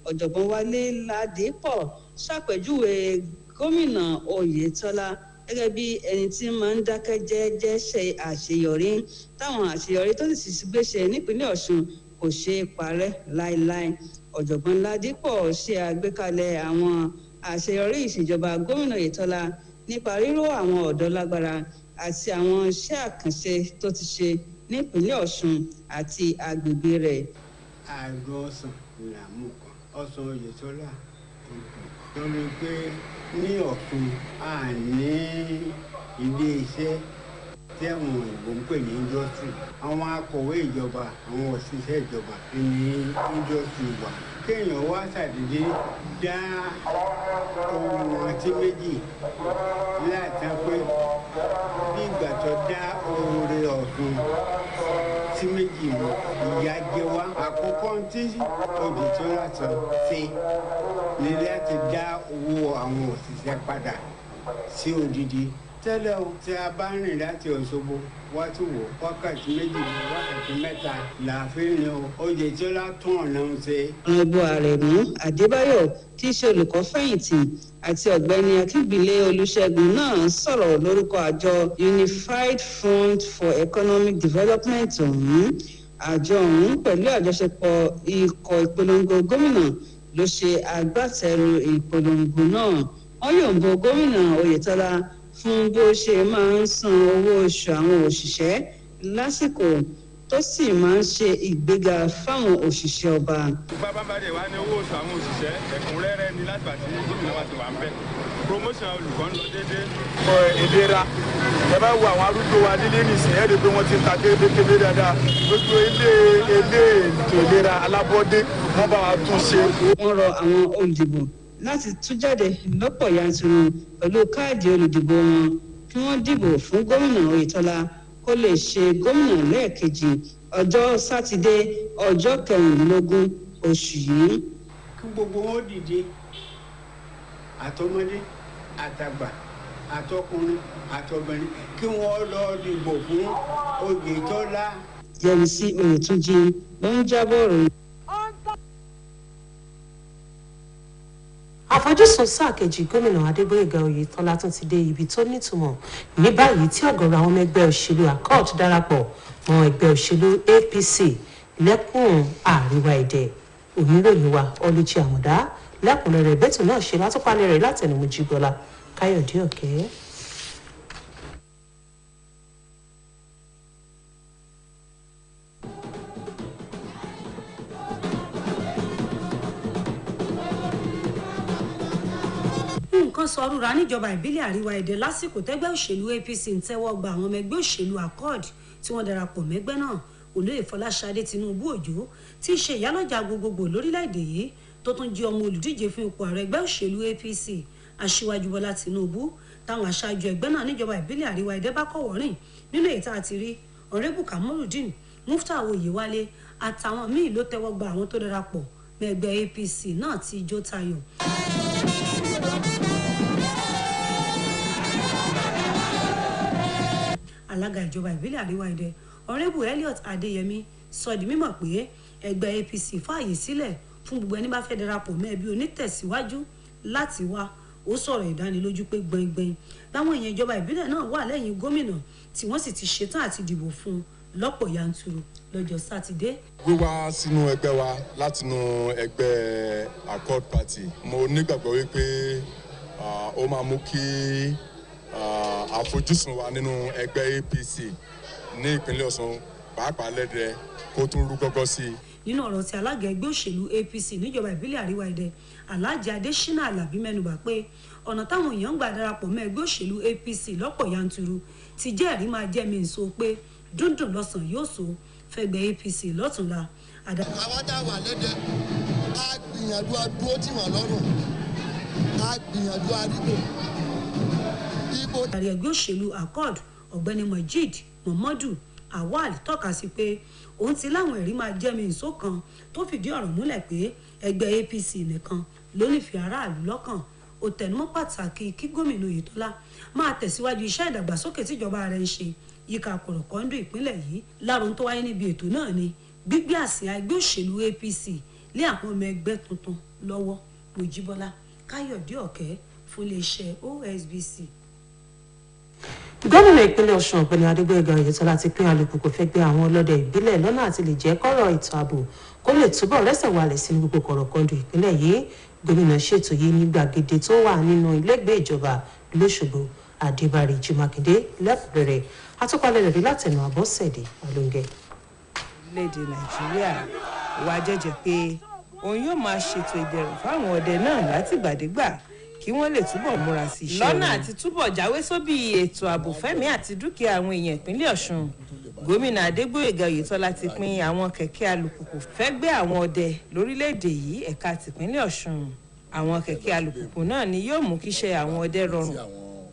ọ̀jọ̀gbọ́n Wálé Ládìpọ̀ ṣàpèjúwe gómìnà Oyètọ́lá gẹ́gẹ́ bí ẹni tí máa ń dákẹ́ jẹ́jẹ́ ṣe àṣeyọrí táwọn àṣeyọrí tó sì ti gbéṣe nípínlẹ̀ Ọ̀ṣun kò ṣe é parẹ́ láéláé. Ọ̀jọ̀gbọ́n Ládìpọ̀ ṣe àgbékalẹ̀ àwọn àṣeyọrí ìṣèjọba gómìnà Oyètọ́lá nípa ríró àwọn ọ̀dọ́ lágbára àti àwọn iṣẹ́ àkànṣe tó ti ṣe nípínlẹ̀ Ọ̀ṣun àti agbègbè rẹ̀. Àgbọ̀ ọ̀sán ìlàmú kan ọ̀sán Oyètọ́lá lórí pé ní Ọ̀ṣun a ní ilé iṣẹ́ tí àwọn òyìnbó ń pè ní industry. Àwọn akọ̀wé ìjọba àwọn òṣìṣẹ́ ìjọba ní industry wà. Kéèyàn wá ṣàdédé dá ohun ọtí méjì láàtàn pé bí ìgbà tó dá oore Ọ̀ṣun sí méjì mọ́ ìyà jẹ wá. Àkọ́kọ́ tí Oyètọ́lá sọ ṣe ní láti dá owó àwọn òṣìṣẹ́ padà sí odidi. Tẹ́lẹ̀ o tí a bá rìn láti Òṣogbo wá tún wò wákàtí méjì wákàtí mẹ́ta làáfin ni o. Oyètọ́lá tún ọ̀nà ń ṣe. Ọ̀nàbọ̀ Àrẹ̀mú Adébáyọ̀ tí í ṣe olùkọ́ fẹ̀yìntì àti ọ̀gbẹ́ni Akíngbílé Olúṣẹ́gun náà sọ̀rọ̀ lórúkọ àjọ Unified Front for Economic Development ọ̀hún. Àjọ ọ̀hún pẹ̀lú àjọṣepọ̀ ikọ̀ ìpolongo gómìnà ló ṣe agbátẹrù ìpolongo náà. Wọ́n yòǹbó gómìnà Oyètọ́lá fún bó ṣe máa ń san owó oṣù àwọn òṣìṣẹ́ lásìkò tó sì máa ń ṣe ìgbéga fáwọn òṣìṣẹ́ ọba. Bábábáde wa ní owó oṣù àwọn òṣìṣẹ́ ẹ̀kúnrẹ́rẹ́ ni láti bàtí gómìnà wa ti wà ń bẹ̀. Promotion olùkọ́ ń lọ déédéé. Ìlera ẹ bá wo àwọn arúgbó wa nílé nìsín ẹ rí i pé wọ́n ti ń ta kébékébé dáadáa lójú ilé ètò ìlera alábọ́dé wọ́n bá wa tún ṣe. Wọ́n rọ àwọn olùdìbò láti tún jáde lọ́pọ̀ yanturu pẹ̀lú káàdì olùdìbò wọn kí wọ́n dìbò fún gómìnà Oyètọ́lá kó lè ṣe gómìnà lẹ́ẹ̀kejì ọjọ́ Sátidé ọjọ́ 24 oṣù yìí. Kí gbogbo wọn dìde àtọmọdé àtàgbà àtọkùnrin àtọbìnrin kí wọ́n lọ dìbò fún Oyètọ́lá. Yẹmisí Oyètúnjí ló ń jábọ̀ ròyìn. Àfojúsùn sáà kejì gómìnà Adégbóyèga Oyètọ́lá tún ti dé ibi tó nítumọ̀ ní báyìí tí ọ̀gọ̀rọ̀ àwọn ọmọ ẹgbẹ́ òṣèlú Accord darapọ̀ mọ́ ẹgbẹ́ òṣèlú APC lẹ́kùn àríwá èdè. Oníròyìn wa Olùjí Àmọ̀dá lẹ́kùnrẹ́rẹ́ bẹ́tù náà ṣe látúpalẹ̀ rẹ̀ látẹnumọ́jú Gbọ́lá Káyọ̀dé Òkè. nǹkan sọ rúra níjọba ìbílẹ̀ àríwá èdè lásìkò tẹ́gbẹ́ òṣèlú APC ń tẹ́wọ́ gba àwọn ọmọ ẹgbẹ́ òṣèlú Accord tí wọ́n darapọ̀ mẹ́gbẹ́ náà. Olóyè Fọláṣadé Tinubu Òjó tí í ṣe ìyálọ́jà gbogbogbò lórílẹ̀‐èdè yìí tó tún jẹ́ ọmọ olùdíje fún ipò ààrẹ ẹgbẹ́ òṣèlú APC Aṣíwájú Bọ́lá Tinubu táwọn aṣáájú ẹgbẹ́ náà níjọba ìbílẹ̀ àríwá èdè bá kọ̀wọ́ rìn nínú èyí tá a ti rí Ọ̀rẹ́bù Kamorudeen Muftau Oyèwálé àtàwọn míì ló tẹ́wọ́ gba àwọn tó darapọ̀ mẹ́gbẹ́ APC náà tí ijó tayọ̀. Alága ìjọba ìbílẹ̀ àríwá èdè Ọ̀rẹ́bù Elliot Adéyẹmí sọ di mímọ̀ pé ẹgbẹ́ APC fààyè sílẹ̀ fún gbogbo ẹni bá fẹ́ darapọ̀ mọ́ ẹbí onítẹ̀síwájú láti wá. Ó sọ̀rọ̀ ìdánilójú pé gbẹngbẹng láwọn èèyàn ìjọba ìbílẹ̀ náà wà lẹ́yìn gómìnà tí wọ́n sì ti ṣetán àti dìbò fún un lọ́pọ̀ yanturu lọ́jọ́ Sátidé. Wíwá sínú ẹgbẹ́ wa látinú ẹgbẹ́ Accord Party mo nígbàgbọ́ wípé ó máa mú kí àfojúsùn wa nínú ẹgbẹ́ APC ní ìpínlẹ̀ Ọ̀ṣun pàápàá lẹ́dẹ̀ẹ́ kó tún rú gọ́gọ́ sí i. nínú ọ̀rọ̀ tí alága ẹgbẹ́ òṣèlú APC níjọba ìbílẹ̀ àríwá Ẹdẹ Alhaji Adesina Alabi mẹ́nubà pé ọ̀nà táwọn èèyàn ń gbà darapọ̀ mọ́ ẹgbẹ́ òṣèlú APC lọ́pọ̀ yanturu ti jẹ́ ẹ̀rí máa jẹ́ mi nso pé dúndùn lọ́sàn yóò so fẹ́gbẹ́ APC lọ́tùnla. àwọn tá a wà lẹ́dẹ̀ á gbìyànjú adúró tì wọ́n lọ́rùn á gbìyànjú àdìgbò. ààrẹ ẹgbẹ́ òṣèlú Accord ọ̀gbẹ́ni Mojeed Muhammadu Awal tọ́ka sí pé òun ti láwọn ẹ̀rí máa jẹ́ mi nso kan tó fìdí ọ̀rọ̀ múlẹ̀ pé ẹgbẹ́ APC nìkan ló nífẹ̀ẹ́ aráàlú lọ́kàn. Ó tẹnumọ́ pàtàkì kí gómìnà Oyètọ́lá máa tẹ̀síwájú iṣẹ́ ìdàgbàsókè tíjọba rẹ̀ ń ṣe yíká kọ̀rọ̀kọ́ndù ìpínlẹ̀ yìí. Láròhun tó wáyé níbi ètò náà ni gbígbé àsíá ẹgbẹ́ òṣèlú APC lé àwọn ọmọ ẹgbẹ́ tuntun lọ́wọ́. Mojíbọ́lá Káyọ̀dé Ọ̀kẹ́ fún iléeṣẹ́ OSBC. Gómìnà ìpínlẹ̀ Ọ̀ṣun ọ̀gbẹ́ni Adégbóyèga Oyètọ́lá ti pín alùpùpù fẹ́gbẹ́ àwọn ọlọ́dẹ ìbílẹ̀ lọ́nà àti lè jẹ́ kọ́rọ̀ ètò ààbò kó lè túbọ̀ rẹ́sẹ̀ walẹ̀ sí gbogbo kọ̀rọ̀kọ́ndù ìpínlẹ̀ yìí. Gómìnà ṣètò yìí ní gbàgede tó wà nínú ilégbèé ìjọba lóṣogbo Adébárí Jímákindé lẹ́kùnrẹ́rẹ́ àtúpalẹ̀ rẹ̀ rí látẹnu Àbọ̀sẹ̀dé Alóńgẹ́. Orílẹ̀-èdè Nàìjíríà wá jẹ́jẹ́ pé òun yóò máa ṣètò ìdẹ̀rùn fáwọn ọdẹ náà látìgbàdégbà kí wọ́n lè túbọ̀ múra sí iṣẹ́ wọn. lọ́nà àti túbọ̀ jáwé sóbì ètò ààbò fẹ́mi àti dúkìá àwọn èèyàn ìpínlẹ̀ Ọ̀ṣun gómìnà Adégbóyèga Oyètọ́lá ti pín àwọn kẹ̀kẹ́ alùpùpù fẹ́gbẹ́ àwọn ọdẹ lórílẹ̀‐èdè yìí ẹ̀ka tìpínlẹ̀ Ọ̀ṣun. Àwọn kẹ̀kẹ́ alùpùpù náà ni yóò mú kíṣẹ́ àwọn ọdẹ rọrùn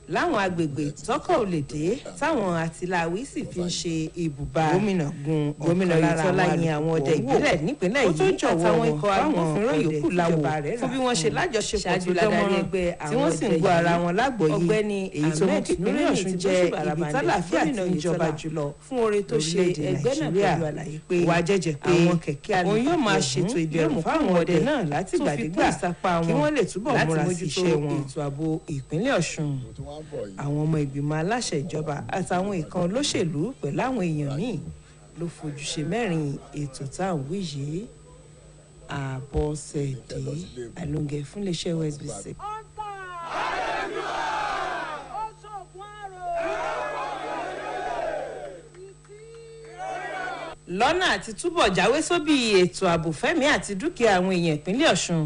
láwọn agbègbè tọ́kọ̀ ò lè dé táwọn àtìláwí sì fi ń ṣe ibùba. gómìnà Oyètọ́lá yin àwọn ọdẹ ìbílẹ̀ nípínlẹ̀ yìí àtàwọn ikọ̀ agbófinró yòókù láwò fún bí wọ́n ṣe lájọṣepọ̀ tó dánmọ́rán tí wọ́n sì ń gbọ́ ara wọn lágbòye. ọ̀gbẹ́ni Ahmed Nureni ti jẹ́ ibi tálàfíà ti ń jọba jùlọ fún oore tó ṣe ẹgbẹ́ náà pẹ̀lú àlàyé pé wà á jẹ́jẹ́ pé òun yóò máa ṣètò ìbẹ̀rù fáwọn ọdẹ náà látìgbàdégbà kí wọ́n lè túbọ̀ múra sí iṣẹ́ wọn. ètò ààbò ìpínlẹ̀ Ọ̀ṣun àwọn ọmọ ìgbìmọ̀ aláṣẹ ìjọba àtàwọn ìkan olóṣèlú pẹ̀lú àwọn èèyàn míì ló fojúṣe mẹ́rin ètò tá à ń wí yìí. Àbọ̀sẹ̀dé Alóńgẹ́ fún iléeṣẹ́ OSBC. lọ́nà àti túbọ̀ jáwé sóbì ètò ààbò fẹ́mi àti dúkìá àwọn èèyàn ìpínlẹ̀ Ọ̀ṣun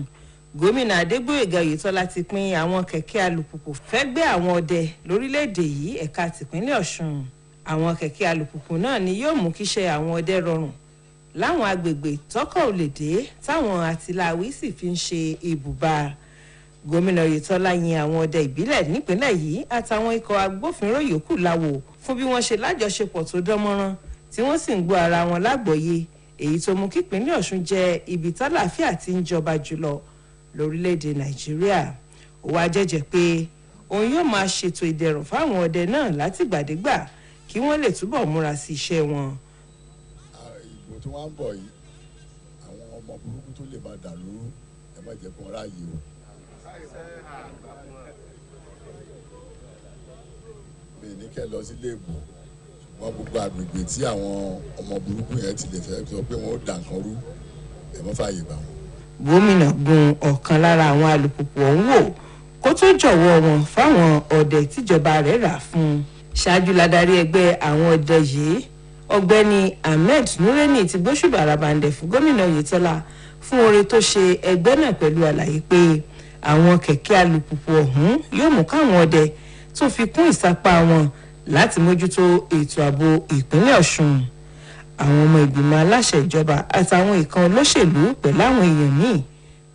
gómìnà Adégbóyèga Oyètọ́lá ti pín àwọn kẹ̀kẹ́ alùpùpù fẹ́gbẹ́ àwọn ọdẹ lórílẹ̀‐èdè yìí ẹ̀ka tìpínlẹ̀ Ọ̀ṣun. Àwọn kẹ̀kẹ́ alùpùpù náà ni yóò mú kíṣẹ́ àwọn ọdẹ rọrùn láwọn agbègbè tọ́kọ̀ ò lè dé táwọn àtìláwí sì fi ń ṣe ibùba. Gómìnà Oyètọ́lá yin àwọn ọdẹ ìbílẹ̀ nípínlẹ̀ yìí àtàwọn ikọ̀ agbófinró yòókù láwò fún bí wọ́n ṣe lájọṣepọ̀ tó dánmọ́rán tí wọ́n sì ń gbọ́ ara wọn lágbòye èyí tó mú kípínlẹ̀ Ọ̀ṣun jẹ́ ibi tálàfíà ti ń jọba jùlọ lórílẹ̀‐èdè Nàìjíríà. Ó wá jẹ́jẹ́ pé òun yóò máa ṣètò ìdẹ̀rùn fáwọn ọdẹ náà látìgbàdégbà kí wọ́n lè túbọ̀ múra sí iṣẹ́ wọn. ìbò tí wọ́n ń bọ̀ yìí àwọn ọmọ burúkú tó lè máa dà lóru ẹ má jẹ́ kó ráàyè o. mi ní kẹ́ lọ sílé ìbò ṣùgbọ́n gbogbo àgbègbè tí àwọn ọmọ burúkú yẹn ti lè fẹ́ sọ pé wọ́n ó dà nǹkan rú ẹ má fààyè bá wọn. Gómìnà gun ọ̀kan lára àwọn alùpùpù ọ̀hún wò kó tó jọ̀wọ́ wọn fáwọn ọdẹ tíjọba rẹ̀ rà fún un. Ṣáájú ládarí ẹgbẹ́ àwọn ọdẹ yìí ọ̀gbẹ́ni Ahmed Nureni ti gbóṣùbà àràbàǹdẹ̀ fún gómìnà Oyètọ́lá fún oore tó ṣe ẹgbẹ́ náà pẹ̀lú àlàyé pé àwọn kẹ̀kẹ́ alùpùpù ọ̀hún yóò mú káwọn ọdẹ tó fi kún ìsapá wọn láti mójútó ètò ààbò ìpínlẹ̀ Ọ̀ṣun. Àwọn ọmọ ìgbìmọ̀ aláṣẹ ìjọba àtàwọn ìkan olóṣèlú pẹ̀lú àwọn èèyàn míì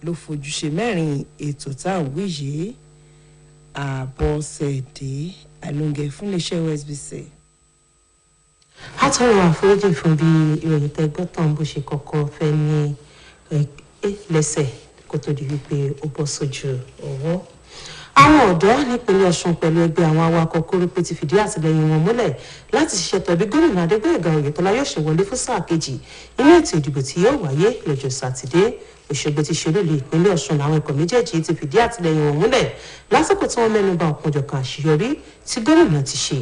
ló fojúṣe mẹ́rin ètò tá à ń wí yìí. Àbọ̀sẹ̀dé Alóńgẹ́ fún iléeṣẹ́ OSBC. a tọrọ àforíjì fún bí ìròyìn tẹgbọ́ tán bó ṣe kọ́kọ́ fẹ́ ní lẹ́sẹ̀ kó tó di wípé ó bọ́ sójú ọwọ́. Àwọn ọ̀dọ́ nípínlẹ̀ Ọ̀ṣun pẹ̀lú ẹgbẹ́ àwọn awakọ̀ kórópè ti fìdí àtìlẹ́yìn wọn múlẹ̀ láti ṣiṣẹ́ tọ̀ bí gómìnà Adégbóyèga Oyètọ́lá yóò ṣe wọlé fún sáà kejì nínú ètò ìdìbò tí yóò wáyé lọ́jọ́ Sátidé. Òṣogbo ti ṣe olóòlù ìpínlẹ̀ Ọ̀ṣun làwọn ikọ̀ méjèèjì ti fìdí àtìlẹ́yìn wọn múlẹ̀ lásìkò tí wọ́n mẹ́nu bà ọ̀kanòjọ̀kan àṣeyọrí tí gómìnà ti ṣe.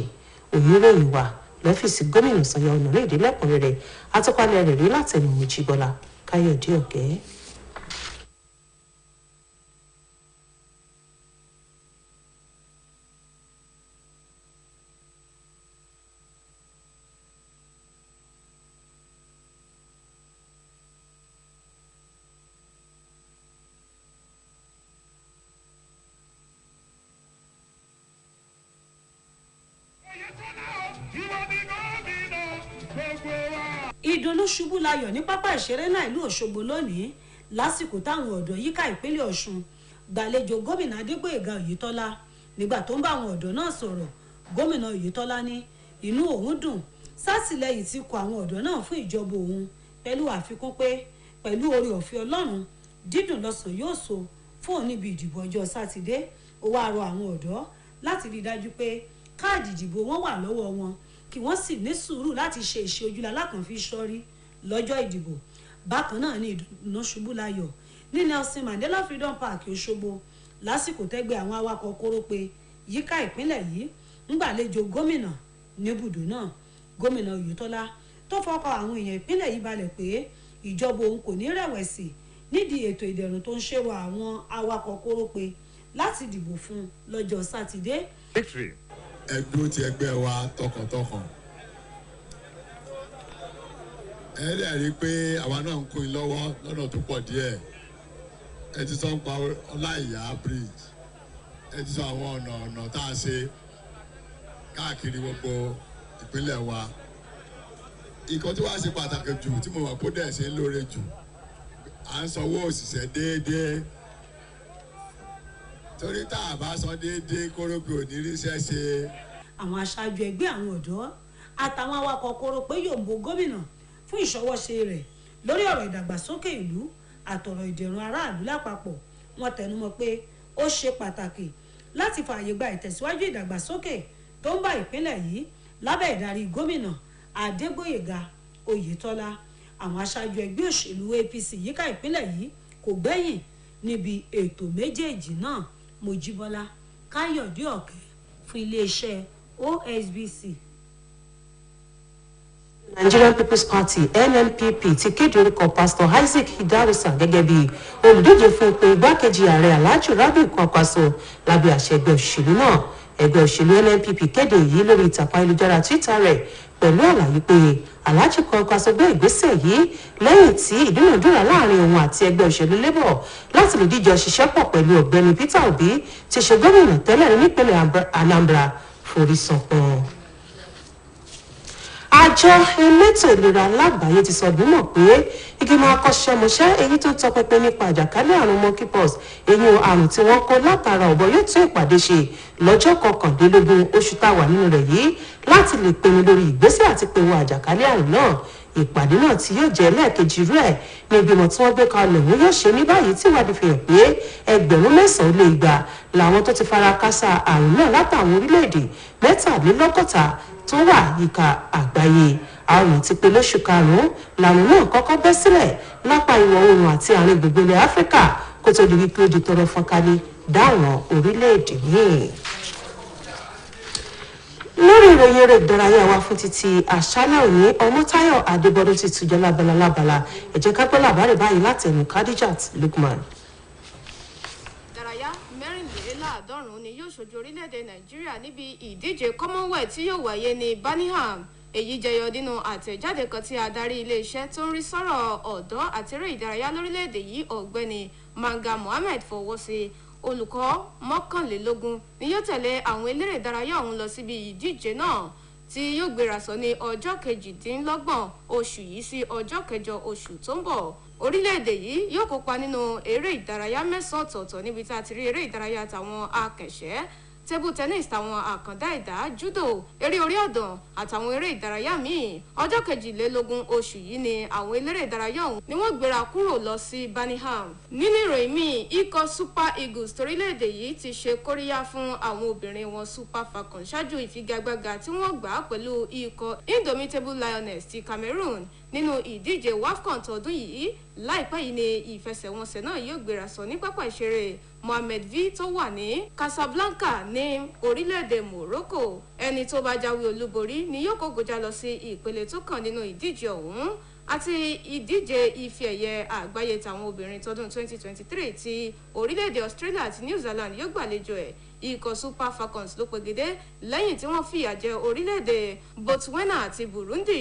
Oníròyìn wà lọ́fíìsì gómìnà Sànyà Ọ̀nàrẹ́dẹ́ lẹ́kùnrẹ́rẹ́ àtọ́palẹ̀ rẹ̀ rí látẹnu Mojíbọ́lá Káyọ̀dé Ọ̀kẹ́. ìdùnnú ṣubú layọ̀ ní pápá ìṣeré náà ìlú Òṣogbo lónìí lásìkò táwọn ọ̀dọ́ yíká ìpínlẹ̀ Ọ̀ṣun gbàlejò gómìnà Adégbóyèga Oyètọ́lá nígbà tó ń bá àwọn ọ̀dọ́ náà sọ̀rọ̀ gómìnà Oyètọ́lá ní inú òun dùn sátìlẹ́yìn tí kọ àwọn ọ̀dọ́ náà fún ìjọba òun pẹ̀lú àfikún pé pẹ̀lú oore ọ̀fẹ́ Ọlọ́run dídùn lọ́sàn yóò so fún òun níbi ìdìbò ọjọ́ sátidé ó wá rọ àwọn ọ̀dọ́ láti rí i dájú pé káàdì ìdìbò wọn wà lọ́wọ́ wọn kí wọ́n sì ní sùúrù láti ṣe ìṣe ojúlá lákànfí sọ́rí lọ́jọ́ ìdìbò bákan náà ní ìdùnnú ṣubú layọ̀ ní Nelson Mandela Freedom Park Òṣogbo lásìkò tẹ́gbẹ́ àwọn awakọ̀ kórópè yíká ìpínlẹ̀ yìí ń gbàlejò gómìnà níbùdó náà gómìnà Oyètọ́lá tó fọkàn àwọn èèyàn ìpínlẹ̀ yìí balẹ̀ pé ìjọba òun kò ní rẹ̀wẹ̀sì nídìí ètò ìdẹ̀rùn tó ń ṣèrò àwọn awakọ̀ kórópè láti dìbò fún lọ́jọ́ sátidé. ẹgbẹ́ ti ẹgbẹ́ wa tọkàntọkàn ẹ dẹ̀ rí i pé àwa náà ń kún in lọ́wọ́ lọ́nà tó pọ̀ díẹ̀ ẹ ti sọ ń pa Ọláìyá bridge ẹ ti sọ àwọn ọ̀nà tá a ṣe káàkiri gbogbo ìpínlẹ̀ wa ìkan tí wàá ṣe pàtàkì jù tí mo mọ̀ kó dẹ̀ ṣe ń lóore jù à ń sanwó òṣìṣẹ́ déédéé torí tá a bá san déédéé kórópè ò ní ríṣẹ́ ṣe. àwọn aṣáájú ẹgbẹ́ àwọn ọ̀dọ́ àtàwọn awakọ̀ kórópè yòǹbó gómìnà fún ìṣọwọ́ṣe rẹ̀ lórí ọ̀rọ̀ ìdàgbàsókè ìlú àtọ̀rọ̀ ìdẹ̀rùn aráàlú lápapọ̀ wọ́n tẹnumọ́ pé ó ṣe pàtàkì láti fààyè gba ìtẹ̀síwájú ìdàgbàsókè tó ń bá ìpínlẹ̀ yìí lábẹ́ ìdarí gómìnà Adégbóyèga Oyètọ́lá àwọn aṣáájú ẹgbẹ́ òṣèlú APC yíká ìpínlẹ̀ yìí kò gbẹ́yìn níbi ètò méjèèjì náà Mojíbọ́lá Káyọ̀dé Ọ̀kẹ́ fún iléeṣẹ́ OSBC. Nigerian People's Party NNPP ti kéde orúkọ Pastor Isaac Idarusa gẹ́gẹ́ bí olùdíje fún ipò igbákejì ààrẹ Alhaji Rabiu Kwankwaso lábẹ́ àṣẹ ẹgbẹ́ òṣèlú náà ẹgbẹ́ òṣèlú NNPP kéde yìí lórí ìtàkùn ayélujára Twitter rẹ̀ pẹ̀lú àlàyé pé Alhaji Kwankwaso gbé ìgbésẹ̀ yìí lẹ́yìn tí ìdúnàdúrà láàrin òun àti ẹgbẹ́ òṣèlú Labour láti lè díje ṣiṣẹ́ pọ̀ pẹ̀lú ọ̀gbẹ́ni Peter Obi ti ṣe gómìnà tẹ́lẹ̀ nípínlẹ̀ Anambra forí ṣánpọ́n. Àjọ elétò ìlera lágbàáyé ti sọ bímọ pé ìgbìmọ̀ akọ́ṣẹ́mọṣẹ́ èyí tó tọpinpin nípa àjàkálẹ̀ àrùn monkeypox èyí àrùn tí wọ́n kó látara ọ̀bọ yóò tún ìpàdé ṣe lọ́jọ́ 21 oṣù táwà nínú rẹ̀ yìí láti lè pinnu lórí ìgbésẹ̀ àti pẹ̀wò àjàkálẹ̀ àrùn náà ìpàdé náà tí yóò jẹ́ lẹ́ẹ̀kejì rẹ̀ ní ìgbìmọ̀ tí wọ́n gbé kalẹ̀ ní yóò ṣe ní báyìí tí ìwádìí fi hàn pé 9,900 làwọn tó ti fara kásá àrùn náà látàwọn orílẹ̀-èdè 63 tó wà yíká àgbáyé àrùn ti pé lóṣù karùn-ún làrùn náà kọ́kọ́ bẹ́ sílẹ̀ lápá ìwọ̀ oòrùn àti àárín gbogbo ilẹ̀ Áfíríkà kó tó di wípé ó di tọrọ fọ́nkálé dáwọn orílẹ̀-èdè míì. lórí ìròyìn eré ìdárayá wa fún títí àṣálẹ́ òní Ọmọ́táyọ̀ Adébọ́dún ti tùjọ́ lábala ẹ jẹ́ ká gbọ́ làbárè báyìí láti ẹnu Khadijat Lukman. Àádọ́rùn-ún ni yóò ṣojú orílẹ̀-èdè Nàìjíríà níbi ìdíje Commonwealth tí yóò wáyé ní Birmingham èyí jẹyọ nínú àtẹ̀jáde kan tí adarí iléeṣẹ́ tó ń rí sọ́rọ̀ ọ̀dọ́ àti eré ìdárayá lórílẹ̀-èdè yìí ọ̀gbẹ́ni Manga Mohammed fọwọ́ sí olùkọ́ 21 ni yóò tẹ̀lé àwọn eléré ìdárayá ọ̀hún lọ síbi ìdíje náà tí yóò gbéra sọ ní ọjọ́ 28 oṣù yìí sí ọjọ́ 8 oṣù tó ń bọ̀ orílẹ̀-èdè yìí yóò kópa nínú eré ìdárayá 9 ọ̀tọ̀ọ̀tọ̀ níbi tá a ti rí eré ìdárayá tàwọn akẹ̀ṣẹ́ table tennis tàwọn àkàndá ẹ̀dá judo eré orí ọ̀dàn àtàwọn eré ìdárayá míì ọjọ́ 22 oṣù yìí ni àwọn eléré ìdárayá ọ̀hún ni wọ́n gbéra kúrò lọ sí Birmingham. nínú ìròyìn míì ikọ̀ Super Eagles torílẹ̀-èdè yìí ti ṣe kóríyá fún àwọn obìnrin wọn Super Falcons ṣáájú ìfigagbága tí wọ́n gbà pẹ̀lú ikọ̀ Indomitable Lioness ti Cameroon nínú ìdíje WAFCON tọdún yìí láìpẹ́ yìí ni ìfẹsẹ̀wọnsẹ̀ náà yóò gbéra sọ ní pápá ìṣeré Mohammed V tó wà ní Casablanca ní orílẹ̀-èdè Morocco ẹni tó bá jáwé olúborí ni yóò kó gòjà lọ sí ìpele tó kàn nínú ìdíje ọ̀hún àti ìdíje ife ẹ̀yẹ àgbáyé tàwọn obìnrin tọdún 2023 tí orílẹ̀-èdè Australia àti New Zealand yóò gbàlejò ẹ̀ ikọ̀ Super Falcons ló pegedé lẹ́yìn tí wọ́n fìyà jẹ orílẹ̀-èdè Botswana àti Burundi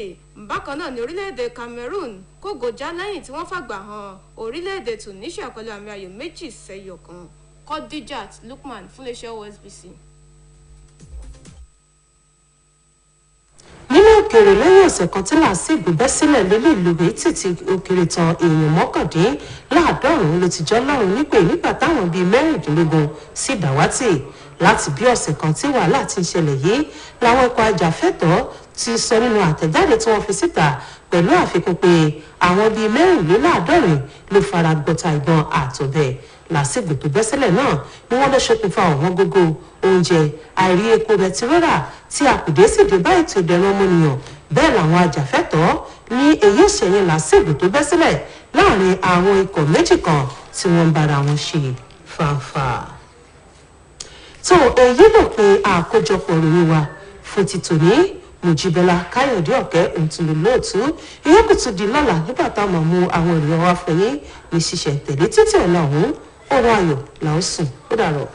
bákan náà ní orílẹ̀-èdè Cameroon kó gòjà lẹ́yìn tí wọ́n fàgbà hàn orílẹ̀-èdè Tunisia pẹ̀lú àmì ayò 2-1 Khadijat Lukman fún iléeṣẹ́ OSBC. òkèèrè lẹ́yìn ọ̀sẹ̀ kan tí làásìgbò bẹ́ sílẹ̀ lórí ìlú títí òkèèrè tán èèyàn mọ́kàndínláàádọ́rùn-ún ló ti jọ́ lọ́rùn nípè nígbà táwọn bíi mẹ́rìndínlógún sì dàwátì láti bí ọ̀sẹ̀ kan tí wàhálà ti ń ṣẹlẹ̀ yìí làwọn ikọ̀ ajàfẹ́tọ̀ọ́ ti sọ nínú àtẹ̀jáde tí wọ́n fi síta pẹ̀lú àfikún pé àwọn bíi mẹ́rìnléláàádọ́rin ló fara gbọ́ta ìbọn àtọ̀bẹ̀ làásìgbò tó bẹ́ sílẹ̀ náà ni wọ́n lọ ṣokùnfà ọ̀wọ́n gógó oúnjẹ àìrí epo bẹtiróòlà tí àkùdé sì dé bá ètò ìdẹ̀rùn ọmọnìyàn bẹ́ẹ̀ làwọn ajàfẹ́tọ̀ọ́ ní èyí ìṣẹ̀yìn làásìgbò tó bẹ́ sílẹ̀ láàrin àwọn ikọ̀ méjì kan tí wọ́n ń bára wọn ṣe fàǹfà. tó èyí ló pe àkójọpọ̀ ròyìn wa fún ti tòní Mùjíbọ́lá Káyọ̀dé ọ̀kẹ́ òǹtùlù lóòtú ìyókù tún di lọ́la nígbà táwọn mú àwọn ènìyàn wá fẹ̀yìn ní ṣíṣẹ̀ tẹ̀lé títí ọ̀la ọ̀hún ọ̀rọ̀ ayọ̀ làó sùn ó dàrọ̀.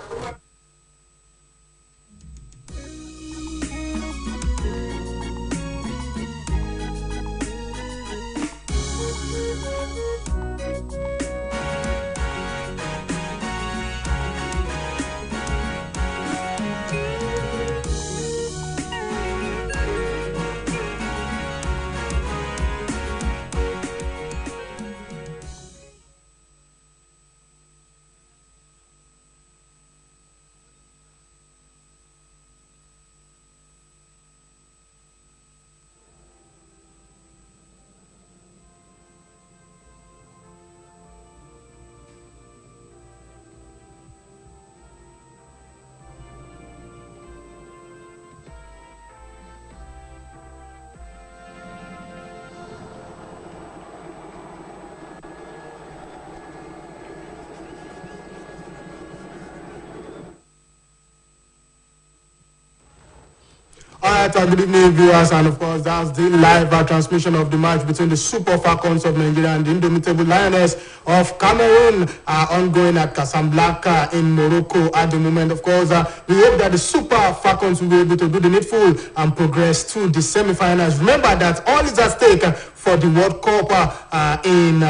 All right, good evening, viewers, and of course, that's the live transmission of the match between the Super Falcons of Nigeria and the Indomitable Lioness of Cameroon, ongoing at Casablanca in Morocco at the moment. Of course, we hope that the Super Falcons will be able to do the needful and progress to the semi-finals. Remember that all is at stake for the World Cup in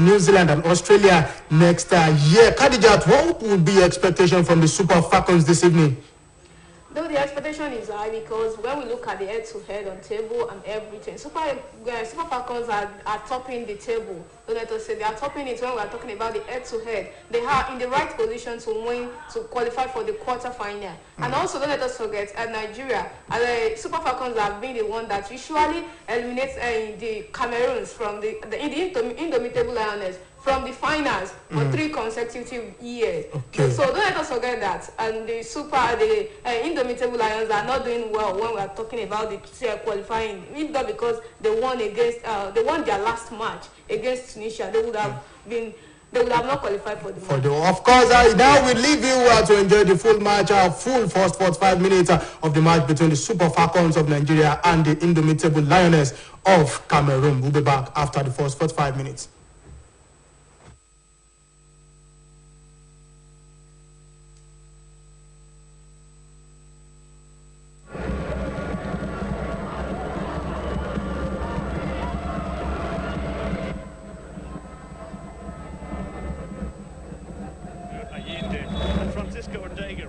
New Zealand and Australia next year. Khadijat, what would be your expectation from the Super Falcons this evening? Though the expectation is high because when we look at the head-to-head on table and everything, Super Falcons are topping the table. So let us say they are topping it when we are talking about the head-to-head. They are in the right position to win, to qualify for the quarter-final. And also don't let us forget, at Nigeria, the Super Falcons have been the one that usually eliminates the Cameroons from the Indomitable Lioness from the finals for 3 consecutive years. Okay. So don't let us forget that. And the Indomitable Lions are not doing well when we are talking about the qualifying. If not because they won their last match against Tunisia, they would have not qualified for the match. Of course, now we leave you to enjoy the full match, full first 45 minutes of the match between the Super Falcons of Nigeria and the Indomitable Lioness of Cameroon. We'll be back after the first 45 minutes.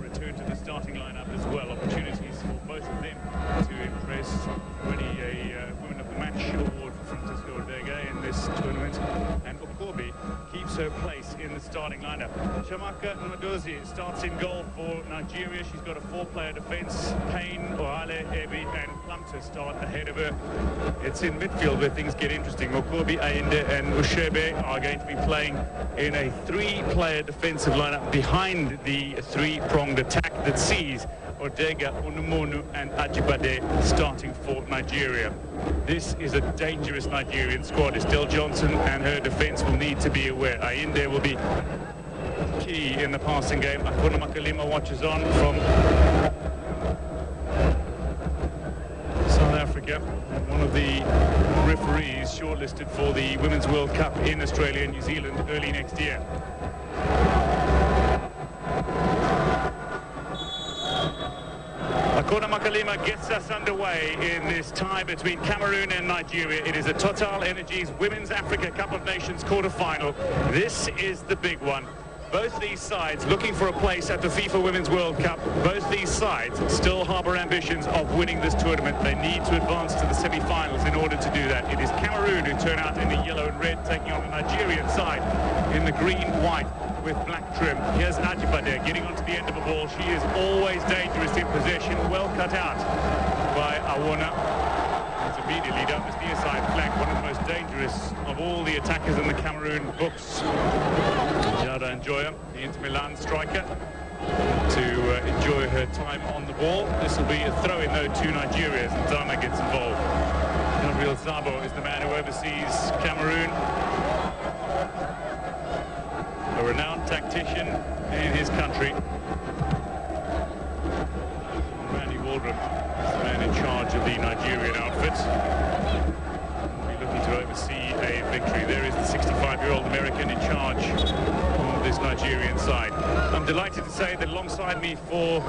Return to the starting lineup as well. Opportunities for both of them to impress. Winning a Women of the Match award for Francisco Ortega in this tournament, and Okobi keeps her place in the starting lineup. Shamaka Nwadozie starts in goal for Nigeria. She's got a 4-player defence. Payne, Ohale, Ebi and Plumter start ahead of her. It's in midfield where things get interesting. Okobi, Ayinde and Ushebe are going to be playing in a 3-player defensive lineup behind the 3-pronged attack that sees Odega, Unumonu and Ajibade starting for Nigeria. This is a dangerous Nigerian squad. Estelle Johnson and her defence will need to be aware. Ayinde will be key in the passing game. Akuna Makalima watches on from South Africa, one of the referees shortlisted for the Women's World Cup in Australia and New Zealand early next year. Akuna Makalima gets us underway in this tie between Cameroon and Nigeria. It is a Total Energies Women's Africa Cup of Nations quarter-final. This is the big one. Both these sides looking for a place at the FIFA Women's World Cup. Both these sides still harbour ambitions of winning this tournament. They need to advance to the semi-finals in order to do that. It is Cameroon who turn out in the yellow and red, taking on the Nigerian side in the green, white with black trim. Here's Ajibade getting onto the end of a ball. She is always dangerous in possession. Well cut out by Awona. It's immediately down this near side flank, one of the most dangerous of all the attackers in the Cameroon books. Yara Njoya, the Inter Milan striker, to enjoy her time on the ball. This will be a throw-in though to Nigeria as Zana gets involved. Gabriel Zabo is the man who oversees Cameroon. A renowned tactician in his country. Randy Waldron is the man in charge of the Nigerian outfit. We'll be looking to oversee a victory. There is the 65-year-old American in charge of this Nigerian side. I'm delighted to say that alongside me for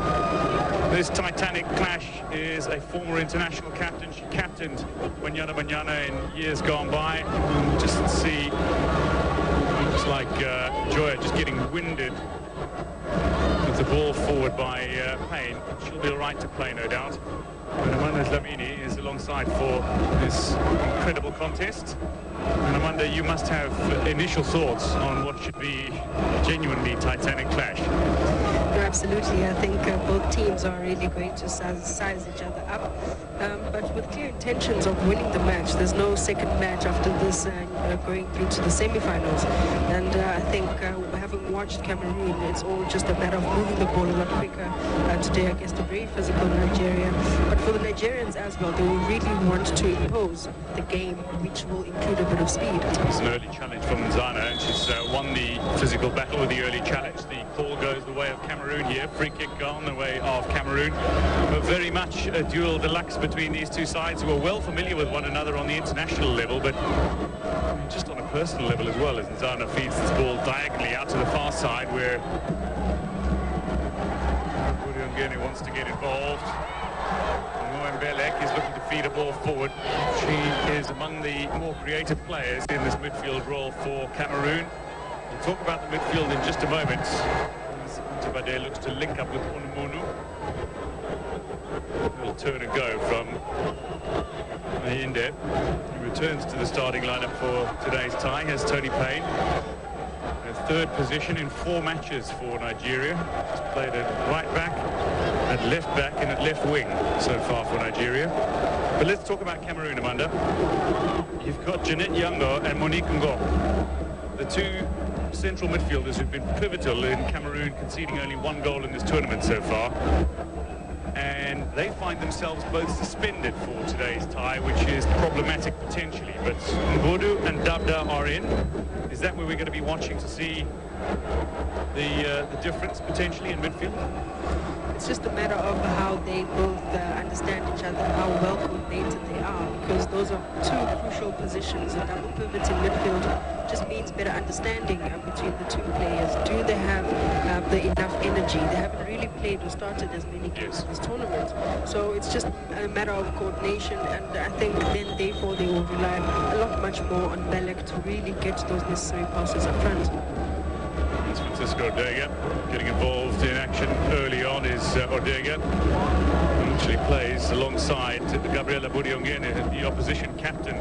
this titanic clash is a former international captain. She captained Manana in years gone by. Just see, looks like Joya just getting winded with the ball forward by Payne. She'll be all right to play, no doubt. And Amanda Dlamini is alongside for this incredible contest. And Amanda, you must have initial thoughts on what should be a genuinely titanic clash. No, absolutely. I think both teams are really going to size each other up, but with clear intentions of winning the match. There's no second match after this going through to the semi-finals. And I think having watched Cameroon, it's all just a matter of moving the ball a lot quicker today against a very physical Nigeria. But for the Nigerians as well, they will really want to impose the game, which will include a bit of speed. It's an early challenge from Zana, and she's won the physical battle with the early challenge. The call goes the way of Cameroon here. Free kick gone the way of Cameroon. But very much a duel deluxe between these two sides who are well familiar with one another on the international level, but just on a personal level as well, as Zana feeds this ball diagonally out to the far side where Budiongene wants to get involved. Belek is looking to feed a ball forward. She is among the more creative players in this midfield role for Cameroon. We'll talk about the midfield in just a moment. Tabade looks to link up with Onumonu. A little turn and go from Mayinde. He returns to the starting lineup for today's tie. Here's Tony Payne. A third position in 4 matches for Nigeria. He's played at right back, at left back and at left wing so far for Nigeria. But let's talk about Cameroon, Amanda. You've got Jeanette Yango and Monique Ngo, the two central midfielders who've been pivotal in Cameroon, conceding only 1 goal in this tournament so far. And they find themselves both suspended for today's tie, which is problematic potentially. But Mbodu and Dabda are in. Is that where we're going to be watching to see the difference potentially in midfield? It's just a matter of how they both understand each other, how well coordinated they are, because those are 2 crucial positions. A double pivot in midfield just means better understanding between the 2 players. Do they have enough energy? They haven't really played or started as many games in this tournament, so it's just a matter of coordination, and I think then therefore they will rely a lot much more on Belek to really get those necessary passes up front. It's Francisco Ordega getting involved in action early on. Is Ordega, who actually plays alongside Gabriela Budiongene, the opposition captain,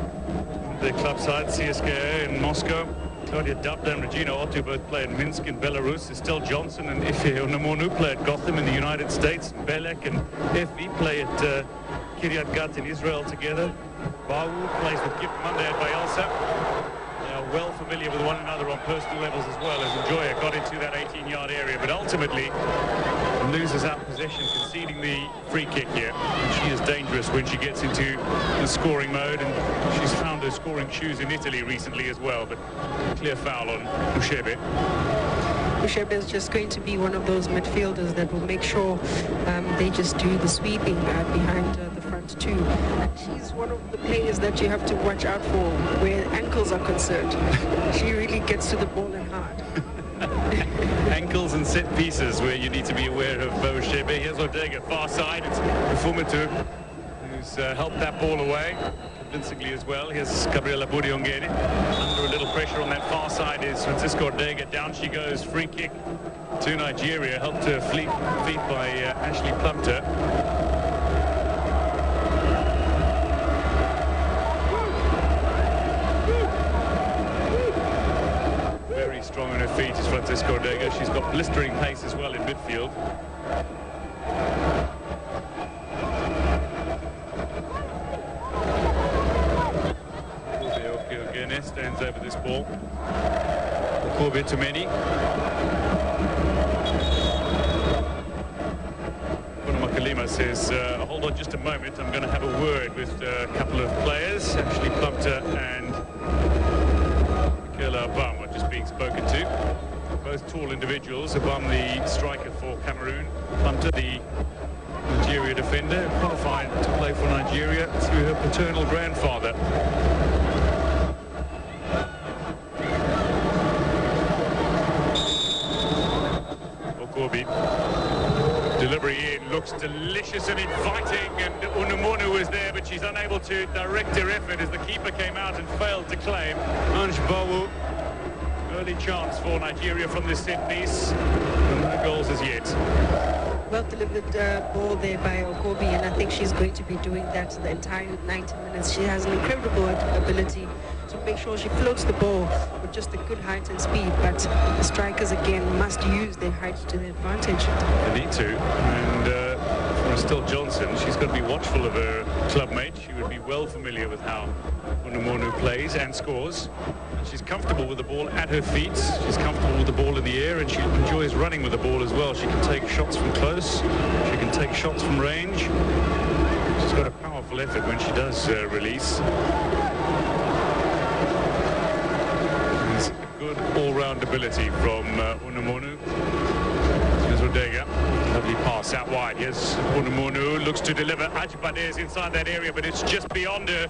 the club side CSKA in Moscow. Claudia Dabda and Regina Otto both play in Minsk in Belarus. Estelle Johnson and Ife Onumonu play at Gotham in the United States. Belek and FV play at Kiryat Gat in Israel together. Bawu plays with Gift Monday at Bayelsa. They are well familiar with one another on personal levels as well, as Njoya got into that 18-yard area, but ultimately loses out possession, conceding the free kick here. And she is dangerous when she gets into the scoring mode, and she's found her scoring shoes in Italy recently as well, but clear foul on Ushebe. Ushebe is just going to be one of those midfielders that will make sure they just do the sweeping behind the front 2. And she's one of the players that you have to watch out for where ankles are concerned. She really gets to the ball and hard. Ankles and set pieces where you need to be aware of Ushebe. Here's Ordega, far side. It's Fumatu who's helped that ball away. convincingly as well. Here's Gabriela Buriongere. Under a little pressure on that far side is Francisco Ortega. Down she goes. Free kick to Nigeria. Helped to feet by Ashley Plumter. Very strong on her feet is Francisco Ortega. She's got blistering pace as well in midfield. Stands over this ball. Okobe to many. Makalima says, hold on just a moment, I'm going to have a word with a couple of players, Ashley Plumter and Michaela Abam are just being spoken to. Both tall individuals. Abam, the striker for Cameroon, Plumter, the Nigeria defender, qualified to play for Nigeria through her paternal grandfather. Delivery in, looks delicious and inviting, and Unumonu was there, but she's unable to direct her effort as the keeper came out and failed to claim. Ange Bawu, early chance for Nigeria from this set piece, and no goals as yet. Well delivered ball there by Okobe, and I think she's going to be doing that the entire 90 minutes. She has an incredible ability to make sure she floats the ball with just a good height and speed, but the strikers again must use their height to their advantage. They need to, and for Estelle Johnson, she's got to be watchful of her clubmate. She would be well familiar with how Unumonu plays and scores. And she's comfortable with the ball at her feet. She's comfortable with the ball in the air, and she enjoys running with the ball as well. She can take shots from close. She can take shots from range. She's got a powerful effort when she does release. There's good all-round ability from Unumonu. Here's Ortega. Lovely pass out wide. Here's Unumonu. Looks to deliver. Ajibade is inside that area, but it's just beyond her.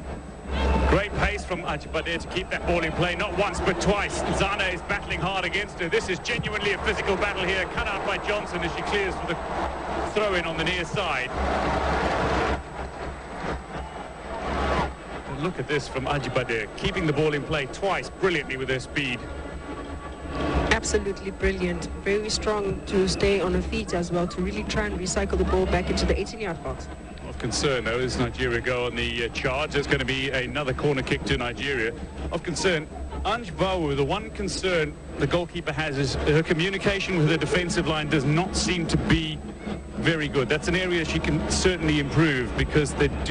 Great pace from Ajibade to keep that ball in play, not once but twice. Zana is battling hard against her. This is genuinely a physical battle here, cut out by Johnson as she clears for the throw-in on the near side. And look at this from Ajibade, keeping the ball in play twice brilliantly with her speed. Absolutely brilliant, very strong to stay on her feet as well, to really try and recycle the ball back into the 18-yard box. Of concern, though, as Nigeria go on the charge. There's going to be another corner kick to Nigeria. Of concern, Ange Bawu, the one concern the goalkeeper has is her communication with her defensive line does not seem to be very good. That's an area she can certainly improve, because they do